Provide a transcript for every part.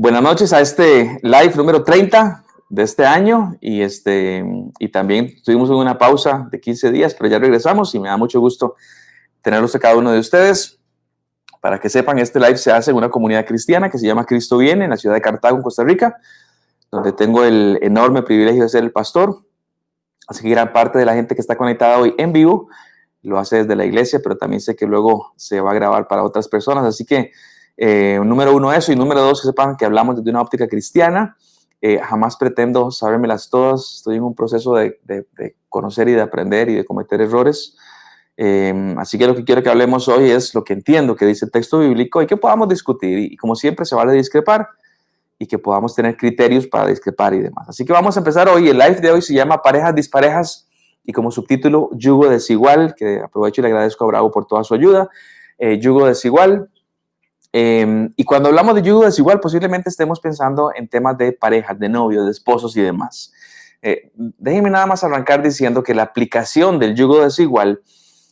Buenas noches a este live número 30 de este año y también tuvimos una pausa de 15 días, pero ya regresamos y me da mucho gusto tenerlos a cada uno de ustedes. Para que sepan, este live se hace en una comunidad cristiana que se llama Cristo Viene en la ciudad de Cartago, en Costa Rica, donde tengo el enorme privilegio de ser el pastor. Así que gran parte de la gente que está conectada hoy en vivo lo hace desde la iglesia, pero también sé que luego se va a grabar para otras personas. Así que número uno eso, y número dos, que sepan que hablamos desde una óptica cristiana. Jamás pretendo sabérmelas todas. Estoy en un proceso de conocer y de aprender y de cometer errores. Así que lo que quiero que hablemos hoy es lo que entiendo que dice el texto bíblico y que podamos discutir. Y como siempre se vale discrepar y que podamos tener criterios para discrepar y demás. Así que vamos a empezar hoy. El live de hoy se llama Parejas Disparejas y como subtítulo Yugo Desigual, que aprovecho y le agradezco a Bravo por toda su ayuda. Yugo Desigual. Y cuando hablamos de yugo desigual, posiblemente estemos pensando en temas de parejas, de novios, de esposos y demás. Déjenme nada más arrancar diciendo que la aplicación del yugo desigual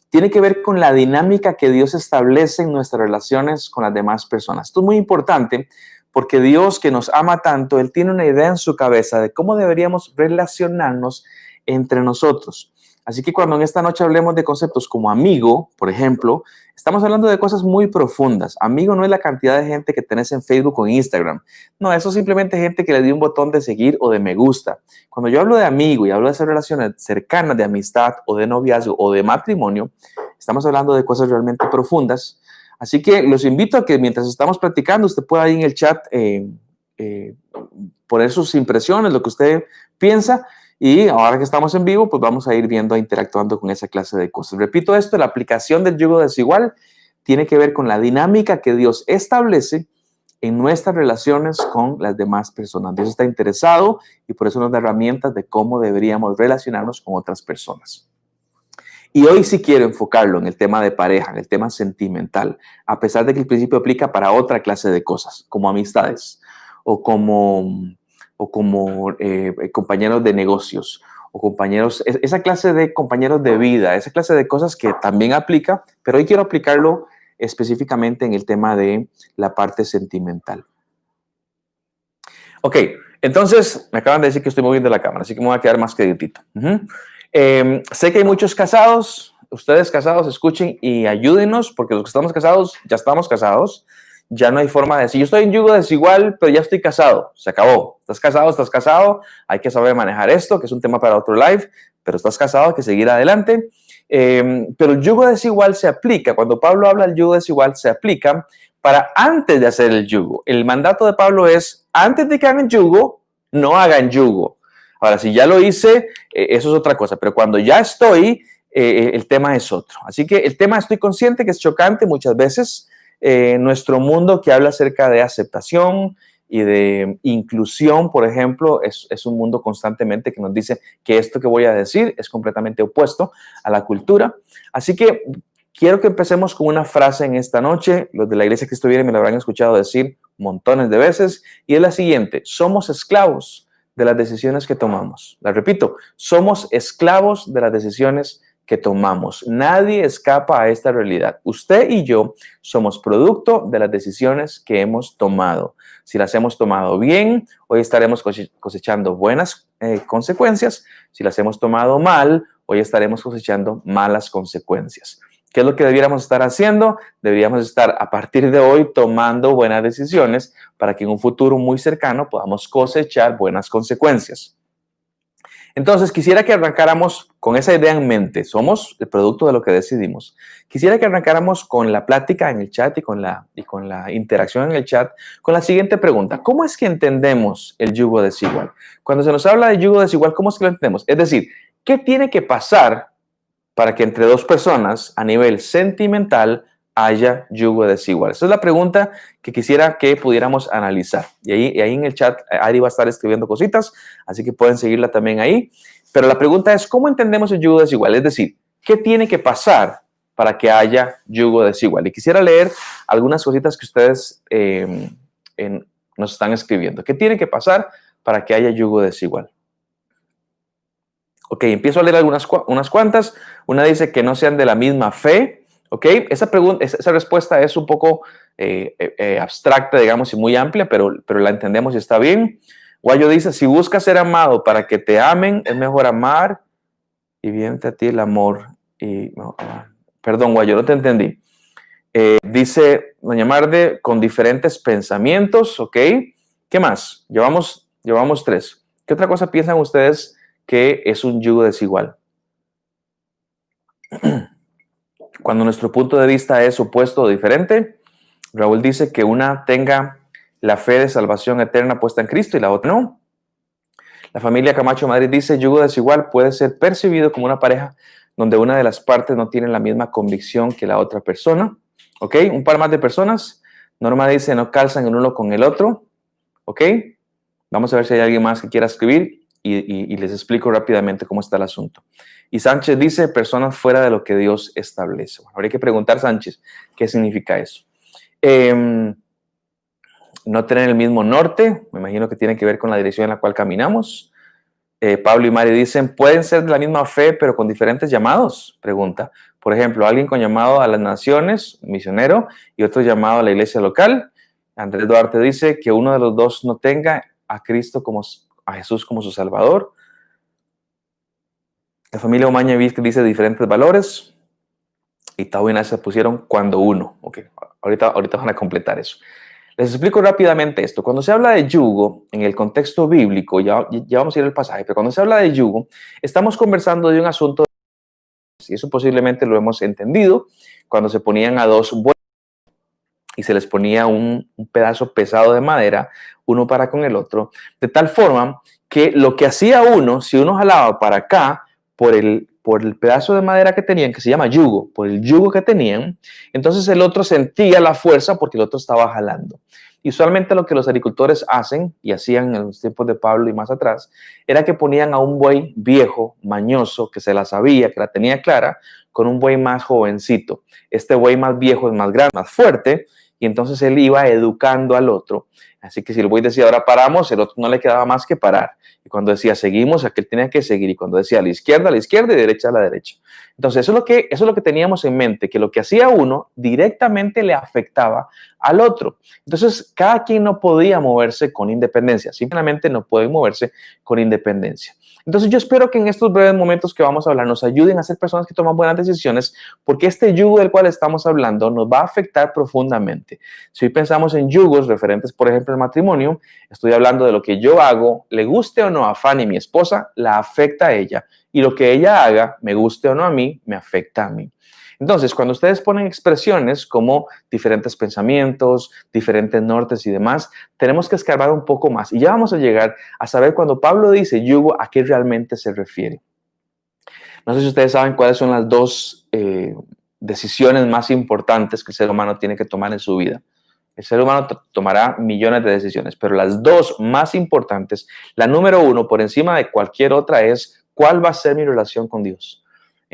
tiene que ver con la dinámica que Dios establece en nuestras relaciones con las demás personas. Esto es muy importante porque Dios, que nos ama tanto, Él tiene una idea en su cabeza de cómo deberíamos relacionarnos entre nosotros. Así que cuando en esta noche hablemos de conceptos como amigo, por ejemplo, estamos hablando de cosas muy profundas. Amigo no es la cantidad de gente que tenés en Facebook o en Instagram. No, eso es simplemente gente que le dio un botón de seguir o de me gusta. Cuando yo hablo de amigo y hablo de esas relaciones cercanas de amistad o de noviazgo o de matrimonio, estamos hablando de cosas realmente profundas. Así que los invito a que mientras estamos platicando, usted pueda ahí en el chat poner sus impresiones, lo que usted piensa. Y ahora que estamos en vivo, pues vamos a ir viendo, interactuando con esa clase de cosas. Repito esto, la aplicación del yugo desigual tiene que ver con la dinámica que Dios establece en nuestras relaciones con las demás personas. Dios está interesado y por eso nos da herramientas de cómo deberíamos relacionarnos con otras personas. Y hoy sí quiero enfocarlo en el tema de pareja, en el tema sentimental, a pesar de que el principio aplica para otra clase de cosas, como amistades o como compañeros de negocios o compañeros, esa clase de compañeros de vida, esa clase de cosas que también aplica, pero hoy quiero aplicarlo específicamente en el tema de la parte sentimental. Ok, entonces me acaban de decir que estoy moviendo la cámara, así que me voy a quedar más quietito. Sé que hay muchos casados, ustedes casados, escuchen y ayúdenos, porque los que estamos casados, ya estamos casados. Ya no hay forma de decir, yo estoy en yugo desigual, pero ya estoy casado. Se acabó. Estás casado. Hay que saber manejar esto, que es un tema para otro live, pero estás casado, hay que seguir adelante. Pero el yugo desigual se aplica. Cuando Pablo habla del yugo desigual, se aplica para antes de hacer el yugo. El mandato de Pablo es, antes de que hagan yugo, no hagan yugo. Ahora, si ya lo hice, eso es otra cosa. Pero cuando ya estoy, el tema es otro. Así que el tema, estoy consciente que es chocante muchas veces. Nuestro mundo que habla acerca de aceptación y de inclusión, por ejemplo, es un mundo constantemente que nos dice que esto que voy a decir es completamente opuesto a la cultura. Así que quiero que empecemos con una frase en esta noche. Los de la iglesia Cristo Viene me lo habrán escuchado decir montones de veces y es la siguiente: somos esclavos de las decisiones que tomamos. La repito, somos esclavos de las decisiones que tomamos. Nadie escapa a esta realidad. Usted y yo somos producto de las decisiones que hemos tomado. Si las hemos tomado bien, hoy estaremos cosechando buenas consecuencias. Si las hemos tomado mal, hoy estaremos cosechando malas consecuencias. ¿Qué es lo que debiéramos estar haciendo? Deberíamos estar a partir de hoy tomando buenas decisiones para que en un futuro muy cercano podamos cosechar buenas consecuencias. Entonces, quisiera que arrancáramos con esa idea en mente. Somos el producto de lo que decidimos. Quisiera que arrancáramos con la plática en el chat y con la interacción en el chat con la siguiente pregunta. ¿Cómo es que entendemos el yugo desigual? Cuando se nos habla de yugo desigual, ¿cómo es que lo entendemos? Es decir, ¿qué tiene que pasar para que entre dos personas a nivel sentimental haya yugo desigual? Esa es la pregunta que quisiera que pudiéramos analizar. Y ahí en el chat, Ari va a estar escribiendo cositas, así que pueden seguirla también ahí. Pero la pregunta es, ¿cómo entendemos el yugo desigual? Es decir, ¿qué tiene que pasar para que haya yugo desigual? Y quisiera leer algunas cositas que ustedes nos están escribiendo. ¿Qué tiene que pasar para que haya yugo desigual? Ok, empiezo a leer unas cuantas. Una dice que no sean de la misma fe. ¿Ok? Esa pregunta, esa respuesta es un poco abstracta, digamos, y muy amplia, pero la entendemos y está bien. Guayo dice, si buscas ser amado para que te amen, es mejor amar y viene a ti el amor. Perdón, Guayo, no te entendí. Dice doña Marde, con diferentes pensamientos, ¿ok? ¿Qué más? Llevamos 3. ¿Qué otra cosa piensan ustedes que es un yugo desigual? Cuando nuestro punto de vista es opuesto o diferente, Raúl dice que una tenga la fe de salvación eterna puesta en Cristo y la otra no. La familia Camacho Madrid dice, yugo desigual puede ser percibido como una pareja donde una de las partes no tiene la misma convicción que la otra persona. ¿Ok? Un par más de personas. Norma dice, no calzan el uno con el otro. ¿Ok? Vamos a ver si hay alguien más que quiera escribir y les explico rápidamente cómo está el asunto. Y Sánchez dice, personas fuera de lo que Dios establece. Bueno, habría que preguntar, Sánchez, ¿qué significa eso? No tener el mismo norte, me imagino que tiene que ver con la dirección en la cual caminamos. Pablo y Mari dicen, ¿pueden ser de la misma fe pero con diferentes llamados? Pregunta. Por ejemplo, alguien con llamado a las naciones, misionero, y otro llamado a la iglesia local. Andrés Duarte dice que uno de los dos no tenga a Cristo a Jesús como su Salvador. La familia Omaña dice diferentes valores. Y Tao y Nasa pusieron cuando uno. Okay. Ahorita van a completar eso. Les explico rápidamente esto. Cuando se habla de yugo, en el contexto bíblico, ya vamos a ir al pasaje, pero cuando se habla de yugo, estamos conversando de un asunto, y eso posiblemente lo hemos entendido, cuando se ponían a dos bueyes y se les ponía un pedazo pesado de madera, uno para con el otro, de tal forma que lo que hacía uno, si uno jalaba para acá, por el pedazo de madera que tenían, que se llama yugo, por el yugo que tenían, entonces el otro sentía la fuerza porque el otro estaba jalando. Y usualmente lo que los agricultores hacen, y hacían en los tiempos de Pablo y más atrás, era que ponían a un buey viejo, mañoso, que se la sabía, que la tenía clara, con un buey más jovencito. Este buey más viejo es más grande, más fuerte, y entonces él iba educando al otro. Así que si el buey decía ahora paramos, el otro no le quedaba más que parar. Y cuando decía seguimos, aquel tenía que seguir. Y cuando decía a la izquierda y derecha a la derecha. Entonces eso es lo que teníamos en mente, que lo que hacía uno directamente le afectaba al otro. Entonces cada quien no podía moverse con independencia. Simplemente no pueden moverse con independencia. Entonces yo espero que en estos breves momentos que vamos a hablar nos ayuden a ser personas que toman buenas decisiones, porque este yugo del cual estamos hablando nos va a afectar profundamente. Si hoy pensamos en yugos referentes, por ejemplo, al matrimonio, estoy hablando de lo que yo hago, le guste o no a Fanny, mi esposa, la afecta a ella, y lo que ella haga, me guste o no a mí, me afecta a mí. Entonces, cuando ustedes ponen expresiones como diferentes pensamientos, diferentes nortes y demás, tenemos que escarbar un poco más. Y ya vamos a llegar a saber cuando Pablo dice yugo, a qué realmente se refiere. No sé si ustedes saben cuáles son las dos decisiones más importantes que el ser humano tiene que tomar en su vida. El ser humano tomará millones de decisiones, pero las dos más importantes, la número uno por encima de cualquier otra es ¿cuál va a ser mi relación con Dios?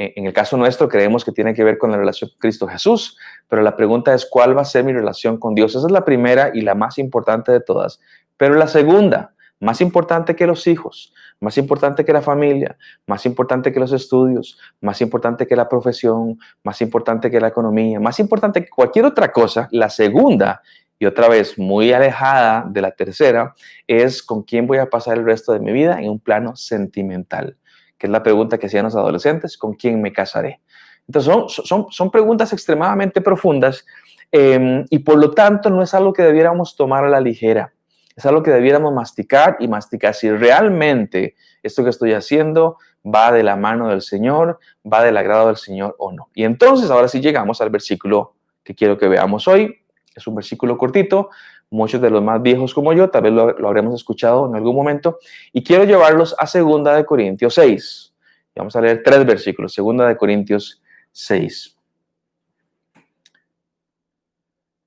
En el caso nuestro creemos que tiene que ver con la relación con Cristo Jesús, pero la pregunta es ¿cuál va a ser mi relación con Dios? Esa es la primera y la más importante de todas. Pero la segunda, más importante que los hijos, más importante que la familia, más importante que los estudios, más importante que la profesión, más importante que la economía, más importante que cualquier otra cosa, la segunda, y otra vez muy alejada de la tercera, es con quién voy a pasar el resto de mi vida en un plano sentimental, que es la pregunta que hacían los adolescentes, ¿con quién me casaré? Entonces son preguntas extremadamente profundas y por lo tanto no es algo que debiéramos tomar a la ligera. Es algo que debiéramos masticar y masticar si realmente esto que estoy haciendo va de la mano del Señor, va del agrado del Señor o no. Y entonces ahora sí llegamos al versículo que quiero que veamos hoy. Es un versículo cortito, muchos de los más viejos como yo, tal vez lo habremos escuchado en algún momento, y quiero llevarlos a 2 Corintios 6. Vamos a leer 3 versículos, 2 Corintios 6.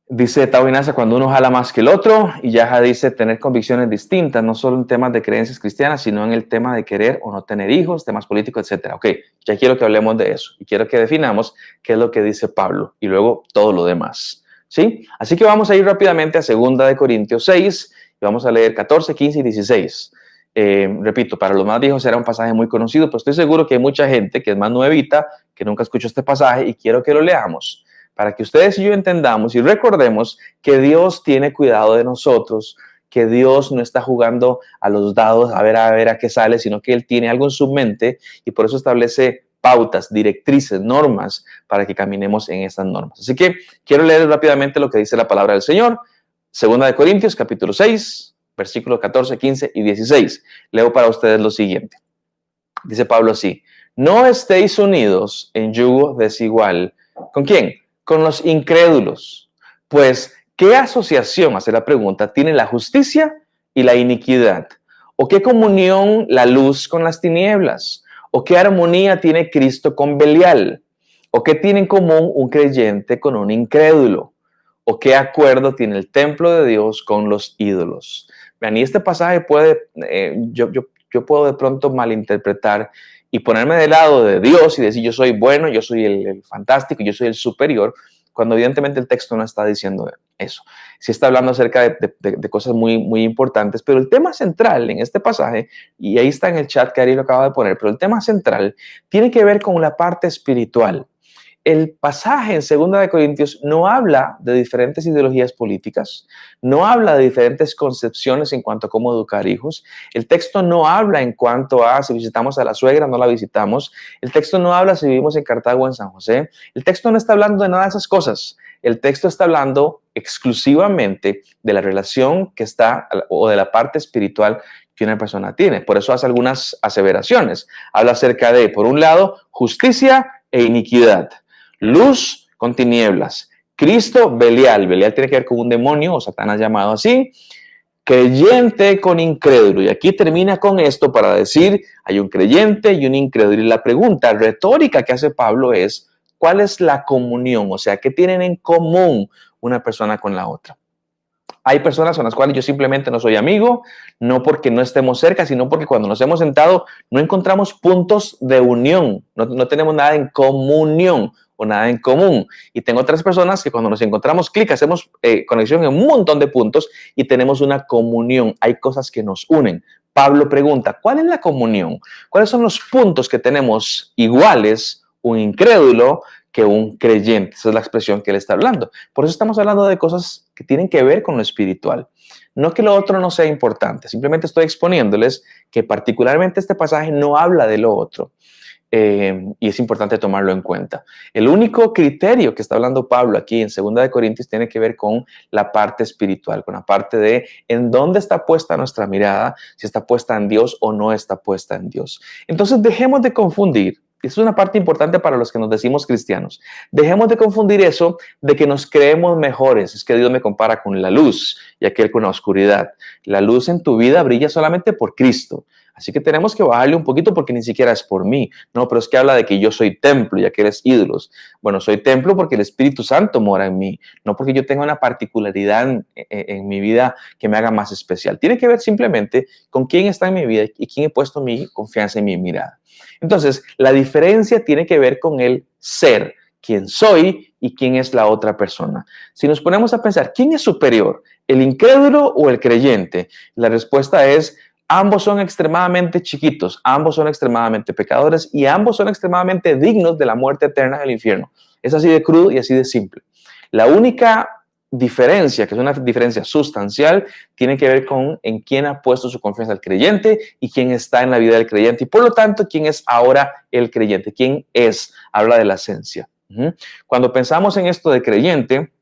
Dice Tao y Nasa, cuando uno jala más que el otro, y Yaja dice tener convicciones distintas, no solo en temas de creencias cristianas, sino en el tema de querer o no tener hijos, temas políticos, etc. Ok, ya quiero que hablemos de eso y quiero que definamos qué es lo que dice Pablo y luego todo lo demás. ¿Sí? Así que vamos a ir rápidamente a 2 Corintios 6 y vamos a leer 14, 15 y 16. Repito, para los más viejos era un pasaje muy conocido, pero estoy seguro que hay mucha gente que es más nuevita, que nunca escuchó este pasaje y quiero que lo leamos para que ustedes y yo entendamos y recordemos que Dios tiene cuidado de nosotros, que Dios no está jugando a los dados a ver a qué sale, sino que Él tiene algo en su mente y por eso establece pautas, directrices, normas para que caminemos en esas normas. Así que quiero leer rápidamente lo que dice la palabra del Señor. Segunda de Corintios, capítulo 6, versículos 14, 15 y 16. Leo para ustedes lo siguiente. Dice Pablo así: no estéis unidos en yugo desigual. ¿Con quién? Con los incrédulos. Pues, ¿qué asociación, hace la pregunta, tiene la justicia y la iniquidad? ¿O qué comunión la luz con las tinieblas? ¿O qué armonía tiene Cristo con Belial? ¿O qué tiene en común un creyente con un incrédulo? ¿O qué acuerdo tiene el templo de Dios con los ídolos? Vean, y este pasaje puede, yo puedo de pronto malinterpretar y ponerme del lado de Dios y decir yo soy bueno, yo soy el fantástico, yo soy el superior, cuando evidentemente el texto no está diciendo eso. Sí está hablando acerca de cosas muy, muy importantes, pero el tema central en este pasaje, y ahí está en el chat que Ari lo acaba de poner, pero el tema central tiene que ver con la parte espiritual. El pasaje en 2 de Corintios no habla de diferentes ideologías políticas, no habla de diferentes concepciones en cuanto a cómo educar hijos. El texto no habla en cuanto a si visitamos a la suegra, no la visitamos. El texto no habla si vivimos en Cartago o en San José. El texto no está hablando de nada de esas cosas. El texto está hablando exclusivamente de la relación que está, o de la parte espiritual que una persona tiene. Por eso hace algunas aseveraciones. Habla acerca de, por un lado, justicia e iniquidad. Luz con tinieblas. Cristo, Belial. Belial tiene que ver con un demonio, o Satanás llamado así. Creyente con incrédulo. Y aquí termina con esto para decir, hay un creyente y un incrédulo. Y la pregunta retórica que hace Pablo es, ¿cuál es la comunión? O sea, ¿qué tienen en común una persona con la otra? Hay personas con las cuales yo simplemente no soy amigo, no porque no estemos cerca, sino porque cuando nos hemos sentado no encontramos puntos de unión, no tenemos nada en comunión o nada en común. Y tengo otras personas que cuando nos encontramos, clic, hacemos conexión en un montón de puntos y tenemos una comunión. Hay cosas que nos unen. Pablo pregunta, ¿cuál es la comunión? ¿Cuáles son los puntos que tenemos iguales, un incrédulo, que un creyente? Esa es la expresión que él está hablando. Por eso estamos hablando de cosas que tienen que ver con lo espiritual. No que lo otro no sea importante, simplemente estoy exponiéndoles que particularmente este pasaje no habla de lo otro. Y es importante tomarlo en cuenta. El único criterio que está hablando Pablo aquí en 2 de Corintios tiene que ver con la parte espiritual, con la parte de en dónde está puesta nuestra mirada, si está puesta en Dios o no está puesta en Dios. Entonces dejemos de confundir. Eso es una parte importante para los que nos decimos cristianos. Dejemos de confundir eso de que nos creemos mejores. Es que Dios me compara con la luz y aquel con la oscuridad. La luz en tu vida brilla solamente por Cristo. Así que tenemos que bajarle un poquito porque ni siquiera es por mí. No, pero es que habla de que yo soy templo y aquel es ídolos. Bueno, soy templo porque el Espíritu Santo mora en mí, no porque yo tenga una particularidad en mi vida que me haga más especial. Tiene que ver simplemente con quién está en mi vida y quién he puesto mi confianza en mi mirada. Entonces, la diferencia tiene que ver con el ser, quién soy y quién es la otra persona. Si nos ponemos a pensar, ¿quién es superior? ¿El incrédulo o el creyente? La respuesta es, ambos son extremadamente chiquitos, ambos son extremadamente pecadores y ambos son extremadamente dignos de la muerte eterna del infierno. Es así de crudo y así de simple. La única diferencia, que es una diferencia sustancial, tiene que ver con en quién ha puesto su confianza el creyente y quién está en la vida del creyente y por lo tanto quién es ahora el creyente, quién es, habla de la esencia. Cuando pensamos en esto de creyente,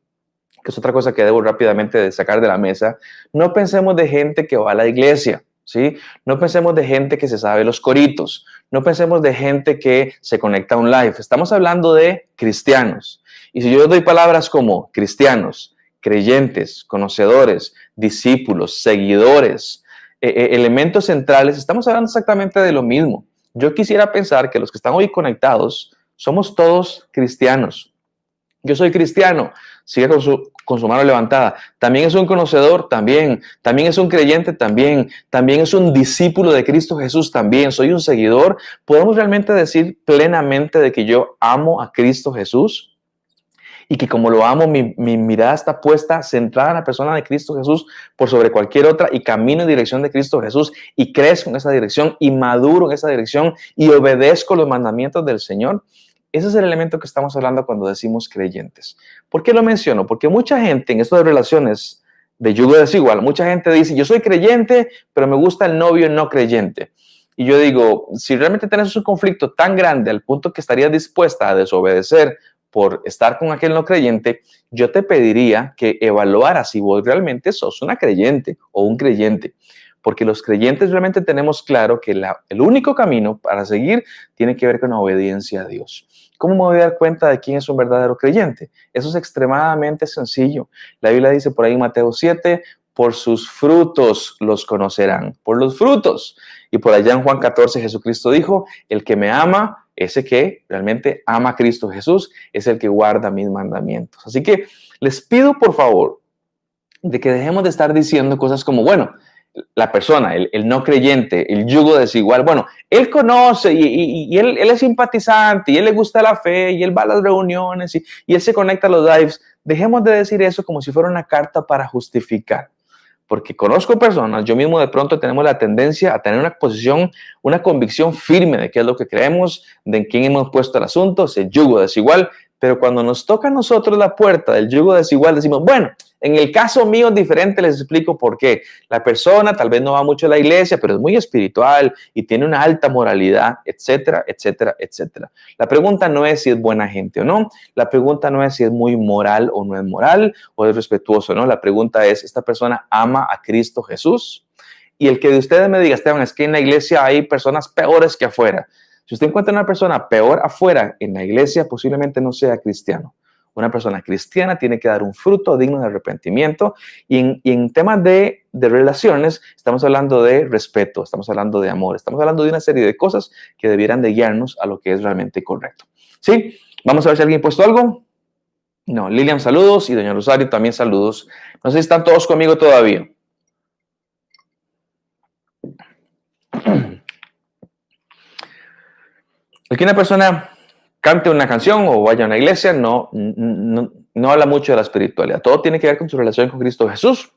que es otra cosa que debo rápidamente sacar de la mesa, no pensemos de gente que va a la iglesia, ¿sí? No pensemos de gente que se sabe los coritos, no pensemos de gente que se conecta a un live, estamos hablando de cristianos. Y si yo doy palabras como cristianos, creyentes, conocedores, discípulos, seguidores, elementos centrales, estamos hablando exactamente de lo mismo. Yo quisiera pensar que los que están hoy conectados somos todos cristianos. Yo soy cristiano, sigue con su mano levantada. También es un conocedor, también es un creyente, también es un discípulo de Cristo Jesús, también soy un seguidor. ¿Podemos realmente decir plenamente de que yo amo a Cristo Jesús? Y que como lo amo, mi mirada está puesta, centrada en la persona de Cristo Jesús por sobre cualquier otra y camino en dirección de Cristo Jesús y crezco en esa dirección y maduro en esa dirección y obedezco los mandamientos del Señor. ese es el elemento que estamos hablando cuando decimos creyentes. ¿Por qué lo menciono? Porque mucha gente en esto de relaciones de yugo desigual, mucha gente dice, yo soy creyente, pero me gusta el novio no creyente. Y yo digo, si realmente tienes un conflicto tan grande al punto que estarías dispuesta a desobedecer por estar con aquel no creyente, yo te pediría que evaluaras si vos realmente sos una creyente o un creyente. Porque los creyentes realmente tenemos claro que el único camino para seguir tiene que ver con la obediencia a Dios. ¿Cómo me voy a dar cuenta de quién es un verdadero creyente? Eso es extremadamente sencillo. La Biblia dice por ahí en Mateo 7, por sus frutos los conocerán, por los frutos. Y por allá en Juan 14 Jesucristo dijo, el que me ama, ese que realmente ama a Cristo Jesús, es el que guarda mis mandamientos. Así que les pido por favor de que dejemos de estar diciendo cosas como, bueno, la persona, el no creyente, el yugo desigual, bueno, él conoce y él es simpatizante y él le gusta la fe y él va a las reuniones y él se conecta a los lives. Dejemos de decir eso como si fuera una carta para justificar. Porque conozco personas, yo mismo de pronto tenemos la tendencia a tener una posición, una convicción firme de qué es lo que creemos, de en quién hemos puesto el asunto, es el yugo desigual, pero cuando nos toca a nosotros la puerta del yugo desigual, decimos, bueno, en el caso mío es diferente, les explico por qué. La persona tal vez no va mucho a la iglesia, pero es muy espiritual y tiene una alta moralidad, etcétera, etcétera, etcétera. La pregunta no es si es buena gente o no. La pregunta no es si es muy moral o no es moral o es respetuoso o no. La pregunta es, ¿esta persona ama a Cristo Jesús? Y el que de ustedes me diga, Esteban, es que en la iglesia hay personas peores que afuera. Si usted encuentra una persona peor afuera en la iglesia, posiblemente no sea cristiano. Una persona cristiana tiene que dar un fruto digno de arrepentimiento y en temas de relaciones estamos hablando de respeto, estamos hablando de amor, estamos hablando de una serie de cosas que debieran de guiarnos a lo que es realmente correcto. ¿Sí? Vamos a ver si alguien ha puesto algo. No, Lilian, saludos y doña Rosario también saludos. No sé si están todos conmigo todavía. Aquí una persona cante una canción o vaya a una iglesia, no habla mucho de la espiritualidad. Todo tiene que ver con su relación con Cristo Jesús.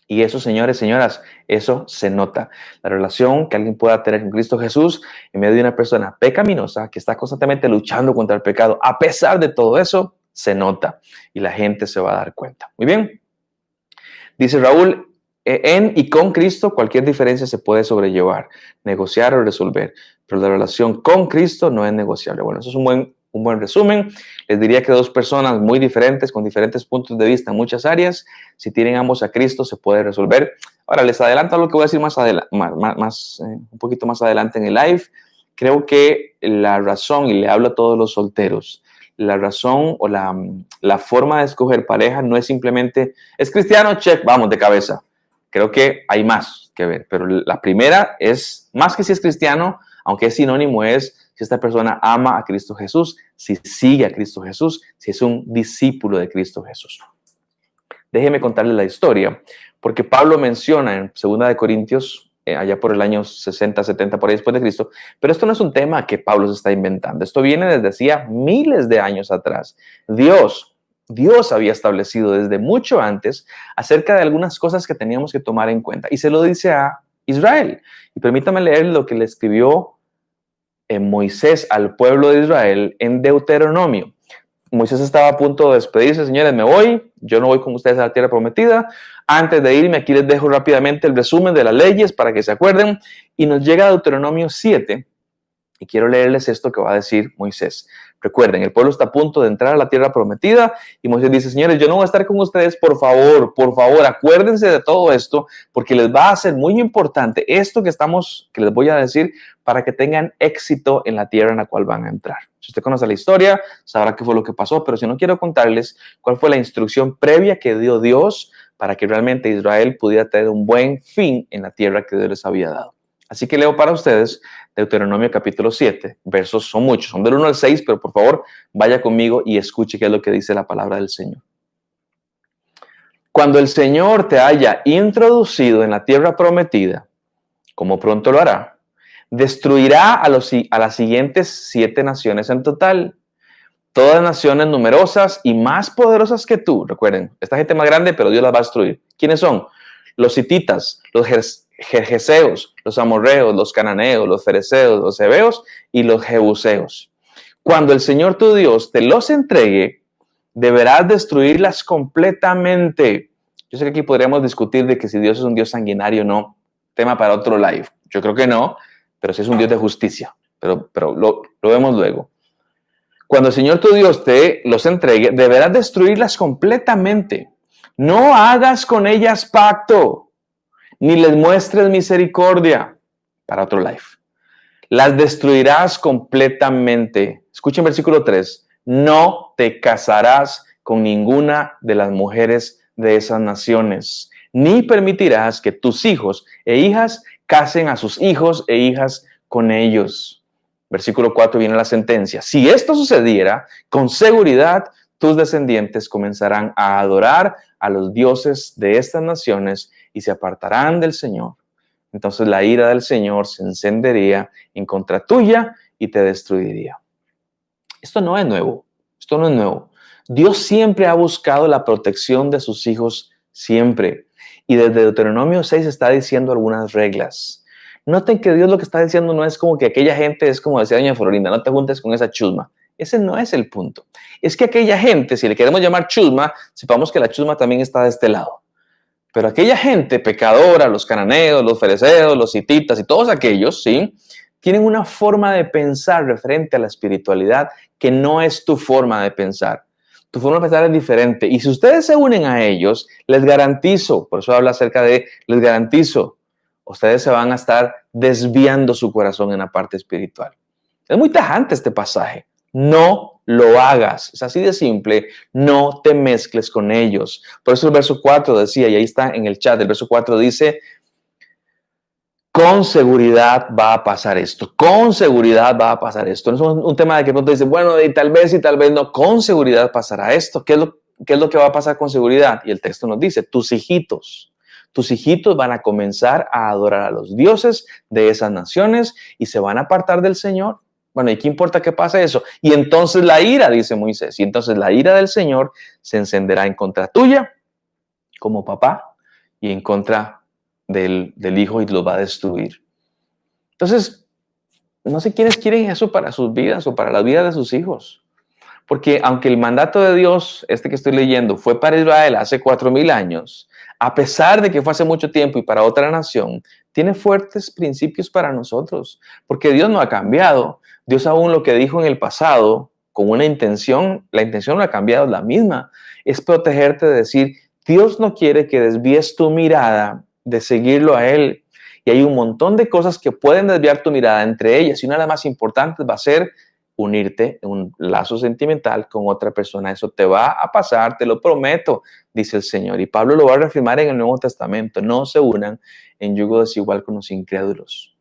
Y eso, señores, señoras, eso se nota. La relación que alguien pueda tener con Cristo Jesús en medio de una persona pecaminosa que está constantemente luchando contra el pecado, a pesar de todo eso, se nota y la gente se va a dar cuenta. Muy bien. Dice Raúl, en y con Cristo cualquier diferencia se puede sobrellevar, negociar o resolver, pero la relación con Cristo no es negociable. Bueno, eso es un buen resumen. Les diría que dos personas muy diferentes, con diferentes puntos de vista en muchas áreas, si tienen ambos a Cristo se puede resolver. Ahora, les adelanto lo que voy a decir un poquito más adelante en el live. Creo que la razón, y le hablo a todos los solteros, la razón o la forma de escoger pareja no es simplemente, es cristiano, check, vamos de cabeza. Creo que hay más que ver, pero la primera es, más que si es cristiano, aunque es sinónimo, es si esta persona ama a Cristo Jesús, si sigue a Cristo Jesús, si es un discípulo de Cristo Jesús. Déjeme contarle la historia, porque Pablo menciona en 2 Corintios, allá por el año 60, 70, por ahí después de Cristo, pero esto no es un tema que Pablo se está inventando, esto viene desde hacía miles de años atrás. Dios había establecido desde mucho antes acerca de algunas cosas que teníamos que tomar en cuenta y se lo dice a Israel. Y permítame leer lo que le escribió Moisés al pueblo de Israel en Deuteronomio. Moisés estaba a punto de despedirse, señores, me voy, yo no voy con ustedes a la tierra prometida. Antes de irme, aquí les dejo rápidamente el resumen de las leyes para que se acuerden. Y nos llega Deuteronomio 7, y quiero leerles esto que va a decir Moisés. Recuerden, el pueblo está a punto de entrar a la tierra prometida y Moisés dice, señores, yo no voy a estar con ustedes, por favor, acuérdense de todo esto porque les va a ser muy importante esto que les voy a decir para que tengan éxito en la tierra en la cual van a entrar. Si usted conoce la historia, sabrá qué fue lo que pasó, pero si no, quiero contarles cuál fue la instrucción previa que dio Dios para que realmente Israel pudiera tener un buen fin en la tierra que Dios les había dado. Así que leo para ustedes Deuteronomio capítulo 7, versos son muchos, son del 1 al 6, pero por favor vaya conmigo y escuche qué es lo que dice la palabra del Señor. Cuando el Señor te haya introducido en la tierra prometida, como pronto lo hará, destruirá a las siguientes 7 naciones en total, todas naciones numerosas y más poderosas que tú. Recuerden, esta gente más grande, pero Dios las va a destruir. ¿Quiénes son? Los hititas, los gergeseos, los amorreos, los cananeos, los fereceos, los heveos y los jebuseos. Cuando el Señor tu Dios te los entregue, deberás destruirlas completamente. Yo sé que aquí podríamos discutir de que si Dios es un Dios sanguinario o no, tema para otro live. Yo creo que no, pero sí es un Dios de justicia. Pero lo vemos luego. Cuando el Señor tu Dios te los entregue, deberás destruirlas completamente. No hagas con ellas pacto, ni les muestres misericordia. Para otro live. Las destruirás completamente. Escuchen versículo 3. No te casarás con ninguna de las mujeres de esas naciones, ni permitirás que tus hijos e hijas casen a sus hijos e hijas con ellos. Versículo 4 viene la sentencia. Si esto sucediera, con seguridad tus descendientes comenzarán a adorar a los dioses de estas naciones y se apartarán del Señor. Entonces la ira del Señor se encendería en contra tuya y te destruiría. Esto no es nuevo. Esto no es nuevo. Dios siempre ha buscado la protección de sus hijos, siempre. Y desde Deuteronomio 6 está diciendo algunas reglas. Noten que Dios lo que está diciendo no es como que aquella gente es como decía doña Florinda, no te juntes con esa chusma. Ese no es el punto. Es que aquella gente, si le queremos llamar chusma, sepamos que la chusma también está de este lado. Pero aquella gente pecadora, los cananeos, los fereceos, los hititas y todos aquellos, ¿sí?, tienen una forma de pensar referente a la espiritualidad que no es tu forma de pensar. Tu forma de pensar es diferente. Y si ustedes se unen a ellos, les garantizo, por eso habla acerca de, les garantizo, ustedes se van a estar desviando su corazón en la parte espiritual. Es muy tajante este pasaje. No lo hagas. Es así de simple. No te mezcles con ellos. Por eso el verso 4 decía, y ahí está en el chat, el verso 4 dice, con seguridad va a pasar esto. Con seguridad va a pasar esto. No es un tema de que pronto dice, bueno, y tal vez no. Con seguridad pasará esto. ¿Qué es lo que va a pasar con seguridad? Y el texto nos dice, tus hijitos van a comenzar a adorar a los dioses de esas naciones y se van a apartar del Señor. Bueno, ¿y qué importa que pase eso? Y entonces la ira, dice Moisés, y entonces la ira del Señor se encenderá en contra tuya como papá y en contra del hijo y los va a destruir. Entonces, no sé quiénes quieren eso para sus vidas o para la vida de sus hijos. Porque aunque el mandato de Dios, este que estoy leyendo, fue para Israel hace 4,000 años, a pesar de que fue hace mucho tiempo y para otra nación, tiene fuertes principios para nosotros. Porque Dios no ha cambiado. Dios aún lo que dijo en el pasado, con una intención, la intención no ha cambiado, es la misma. Es protegerte de decir, Dios no quiere que desvíes tu mirada de seguirlo a Él. Y hay un montón de cosas que pueden desviar tu mirada, entre ellas, y una de las más importantes va a ser unirte en un lazo sentimental con otra persona. Eso te va a pasar, te lo prometo, dice el Señor. Y Pablo lo va a reafirmar en el Nuevo Testamento. No se unan en yugo desigual con los incrédulos.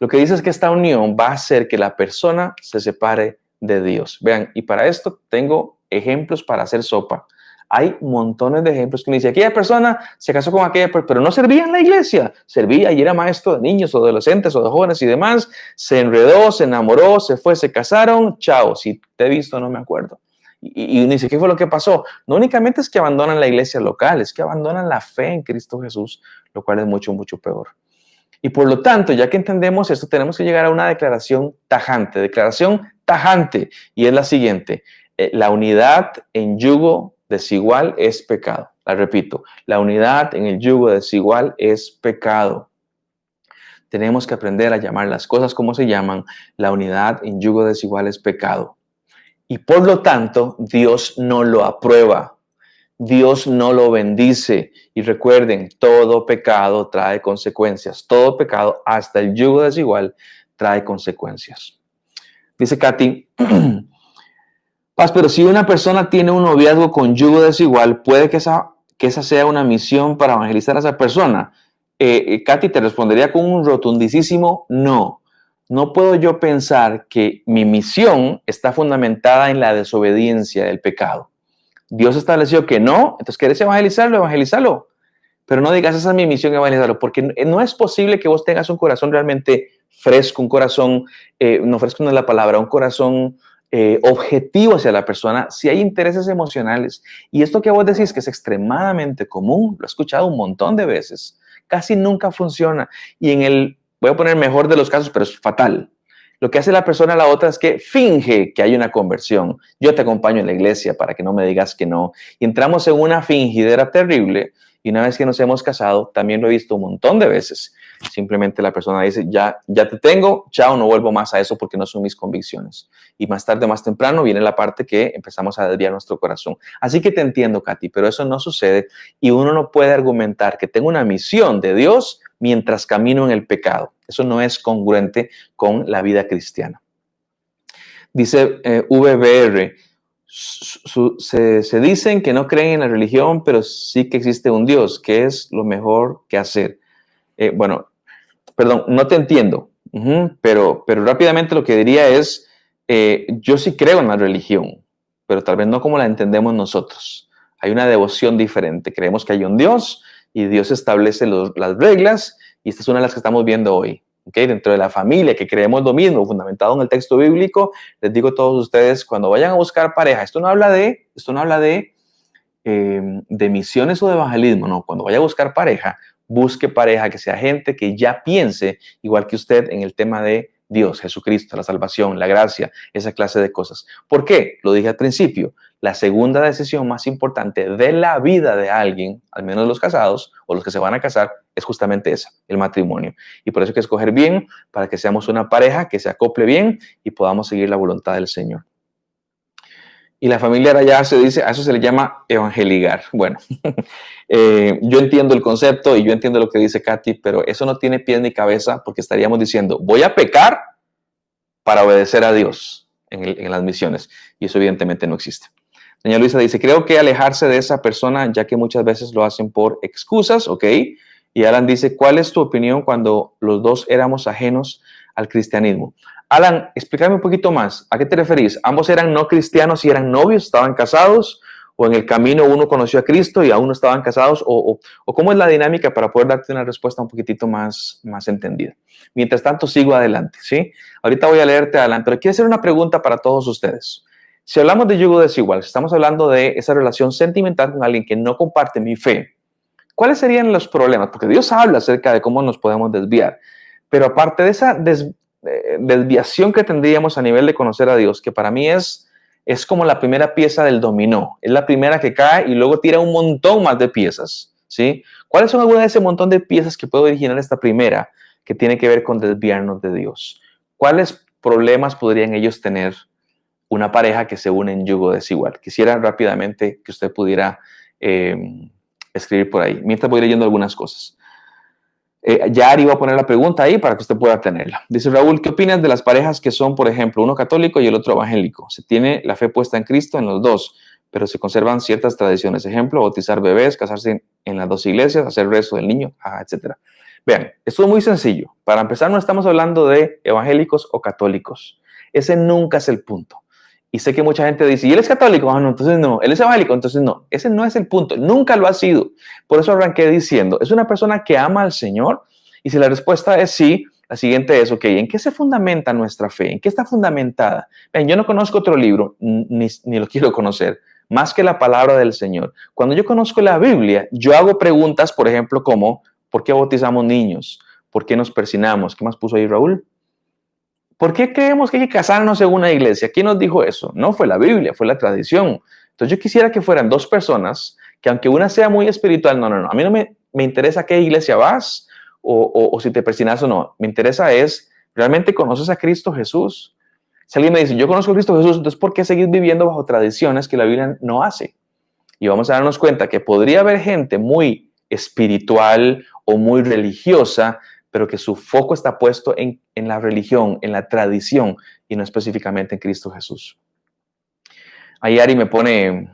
Lo que dice es que esta unión va a hacer que la persona se separe de Dios. Vean, y para esto tengo ejemplos para hacer sopa. Hay montones de ejemplos que me dice, aquella persona se casó con aquella, pero no servía en la iglesia, servía y era maestro de niños o adolescentes o de jóvenes y demás, se enredó, se enamoró, se fue, se casaron, chao, si te he visto no me acuerdo. Y uno dice, ¿qué fue lo que pasó? No únicamente es que abandonan la iglesia local, es que abandonan la fe en Cristo Jesús, lo cual es mucho, mucho peor. Y por lo tanto, ya que entendemos esto, tenemos que llegar a una declaración tajante, y es la siguiente, la unidad en yugo desigual es pecado. La repito, la unidad en el yugo desigual es pecado. Tenemos que aprender a llamar las cosas como se llaman. La unidad en yugo desigual es pecado. Y por lo tanto, Dios no lo aprueba. Dios no lo bendice. Y recuerden, todo pecado trae consecuencias. Todo pecado, hasta el yugo desigual, trae consecuencias. Dice Katy, Paz, pero si una persona tiene un noviazgo con yugo desigual, puede que esa sea una misión para evangelizar a esa persona. Katy, te respondería con un rotundísimo no. No puedo yo pensar que mi misión está fundamentada en la desobediencia del pecado. Dios estableció que no, entonces ¿quieres evangelizarlo? Evangelízalo. Pero no digas, esa es mi misión, evangelizarlo, porque no es posible que vos tengas un corazón realmente fresco, un corazón, no fresco no es la palabra, un corazón objetivo hacia la persona, si hay intereses emocionales. Y esto que vos decís que es extremadamente común, lo he escuchado un montón de veces, casi nunca funciona. Y voy a poner mejor de los casos, pero es fatal. Lo que hace la persona a la otra es que finge que hay una conversión. Yo te acompaño en la iglesia para que no me digas que no. Y entramos en una fingidera terrible. Y una vez que nos hemos casado, también lo he visto un montón de veces. Simplemente la persona dice, ya te tengo, chao, no vuelvo más a eso porque no son mis convicciones. Y más tarde, más temprano, viene la parte que empezamos a desviar nuestro corazón. Así que te entiendo, Katy, pero eso no sucede y uno no puede argumentar que tengo una misión de Dios mientras camino en el pecado. Eso no es congruente con la vida cristiana. Dice VBR, se dicen que no creen en la religión, pero sí que existe un Dios. ¿Qué es lo mejor que hacer? Bueno, perdón, no te entiendo, pero rápidamente lo que diría es, yo sí creo en la religión, pero tal vez no como la entendemos nosotros. Hay una devoción diferente. Creemos que hay un Dios y Dios establece las reglas y esta es una de las que estamos viendo hoy. ¿Okay? Dentro de la familia, que creemos lo mismo, fundamentado en el texto bíblico, les digo a todos ustedes, cuando vayan a buscar pareja, esto no habla de misiones o de evangelismo, no, cuando vaya a buscar pareja, busque pareja que sea gente que ya piense igual que usted en el tema de Dios, Jesucristo, la salvación, la gracia, esa clase de cosas. ¿Por qué? Lo dije al principio, la segunda decisión más importante de la vida de alguien, al menos los casados o los que se van a casar, es justamente esa, el matrimonio. Y por eso hay que escoger bien para que seamos una pareja que se acople bien y podamos seguir la voluntad del Señor. Y la familia ahora ya se dice, a eso se le llama evangeligar. Bueno, yo entiendo el concepto y yo entiendo lo que dice Katy, pero eso no tiene pies ni cabeza porque estaríamos diciendo, voy a pecar para obedecer a Dios en las misiones. Y eso evidentemente no existe. Doña Luisa dice, creo que alejarse de esa persona, ya que muchas veces lo hacen por excusas, ¿ok? Y Alan dice, ¿cuál es tu opinión cuando los dos éramos ajenos al cristianismo? Alan, explícame un poquito más. ¿A qué te referís? ¿Ambos eran no cristianos y eran novios, estaban casados? ¿O en el camino uno conoció a Cristo y aún no estaban casados? ¿O cómo es la dinámica para poder darte una respuesta un poquitito más entendida? Mientras tanto, sigo adelante, ¿sí? Ahorita voy a leerte, Alan, pero quiero hacer una pregunta para todos ustedes. Si hablamos de yugo desigual, estamos hablando de esa relación sentimental con alguien que no comparte mi fe, ¿cuáles serían los problemas? Porque Dios habla acerca de cómo nos podemos desviar. Pero aparte de esa desviación que tendríamos a nivel de conocer a Dios, que para mí es como la primera pieza del dominó. Es la primera que cae y luego tira un montón más de piezas, ¿sí? ¿Cuáles son algunas de ese montón de piezas que puede originar esta primera que tiene que ver con desviarnos de Dios? ¿Cuáles problemas podrían ellos tener una pareja que se une en yugo desigual? Quisiera rápidamente que usted pudiera escribir por ahí, mientras voy leyendo algunas cosas. Yari va a poner la pregunta ahí para que usted pueda tenerla. Dice Raúl, ¿qué opinas de las parejas que son, por ejemplo, uno católico y el otro evangélico? Se tiene la fe puesta en Cristo en los dos, pero se conservan ciertas tradiciones. Ejemplo, bautizar bebés, casarse en las dos iglesias, hacer rezo del niño, etc. Vean, esto es muy sencillo. Para empezar, no estamos hablando de evangélicos o católicos. Ese nunca es el punto. Y sé que mucha gente dice, ¿y él es católico? Ah, no, entonces no. ¿Él es evangélico? Entonces no. Ese no es el punto. Nunca lo ha sido. Por eso arranqué diciendo, ¿es una persona que ama al Señor? Y si la respuesta es sí, la siguiente es, ok, ¿en qué se fundamenta nuestra fe? ¿En qué está fundamentada? Ven, yo no conozco otro libro, ni lo quiero conocer, más que la palabra del Señor. Cuando yo conozco la Biblia, yo hago preguntas, por ejemplo, como, ¿por qué bautizamos niños? ¿Por qué nos persinamos? ¿Qué más puso ahí Raúl? ¿Por qué creemos que hay que casarnos en una iglesia? ¿Quién nos dijo eso? No fue la Biblia, fue la tradición. Entonces yo quisiera que fueran dos personas que aunque una sea muy espiritual, no. A mí no me interesa a qué iglesia vas o si te persinas o no. Me interesa es, ¿realmente conoces a Cristo Jesús? Si alguien me dice, yo conozco a Cristo Jesús, entonces ¿por qué seguir viviendo bajo tradiciones que la Biblia no hace? Y vamos a darnos cuenta que podría haber gente muy espiritual o muy religiosa, pero que su foco está puesto en la religión, en la tradición, y no específicamente en Cristo Jesús. Ahí Ari me pone,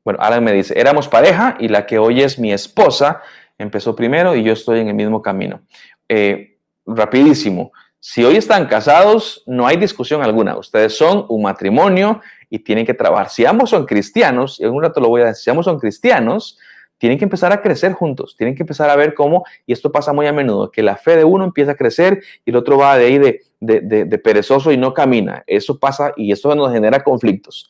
bueno, Alan me dice, éramos pareja y la que hoy es mi esposa empezó primero y yo estoy en el mismo camino. Rapidísimo, si hoy están casados, no hay discusión alguna. Ustedes son un matrimonio y tienen que trabajar. Si ambos son cristianos, y en un rato lo voy a decir, si ambos son cristianos, tienen que empezar a crecer juntos, tienen que empezar a ver cómo, y esto pasa muy a menudo, que la fe de uno empieza a crecer y el otro va de ahí de perezoso y no camina. Eso pasa y eso nos genera conflictos.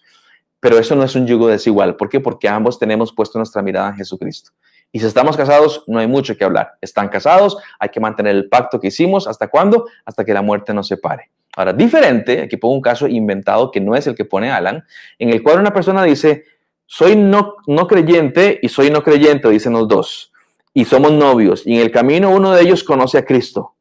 Pero eso no es un yugo desigual. ¿Por qué? Porque ambos tenemos puesto nuestra mirada en Jesucristo. Y si estamos casados, no hay mucho que hablar. Están casados, hay que mantener el pacto que hicimos. ¿Hasta cuándo? Hasta que la muerte nos separe. Ahora, diferente, aquí pongo un caso inventado que no es el que pone Alan, en el cual una persona dice, soy no creyente y soy no creyente, dicen los dos, y somos novios, y en el camino uno de ellos conoce a Cristo,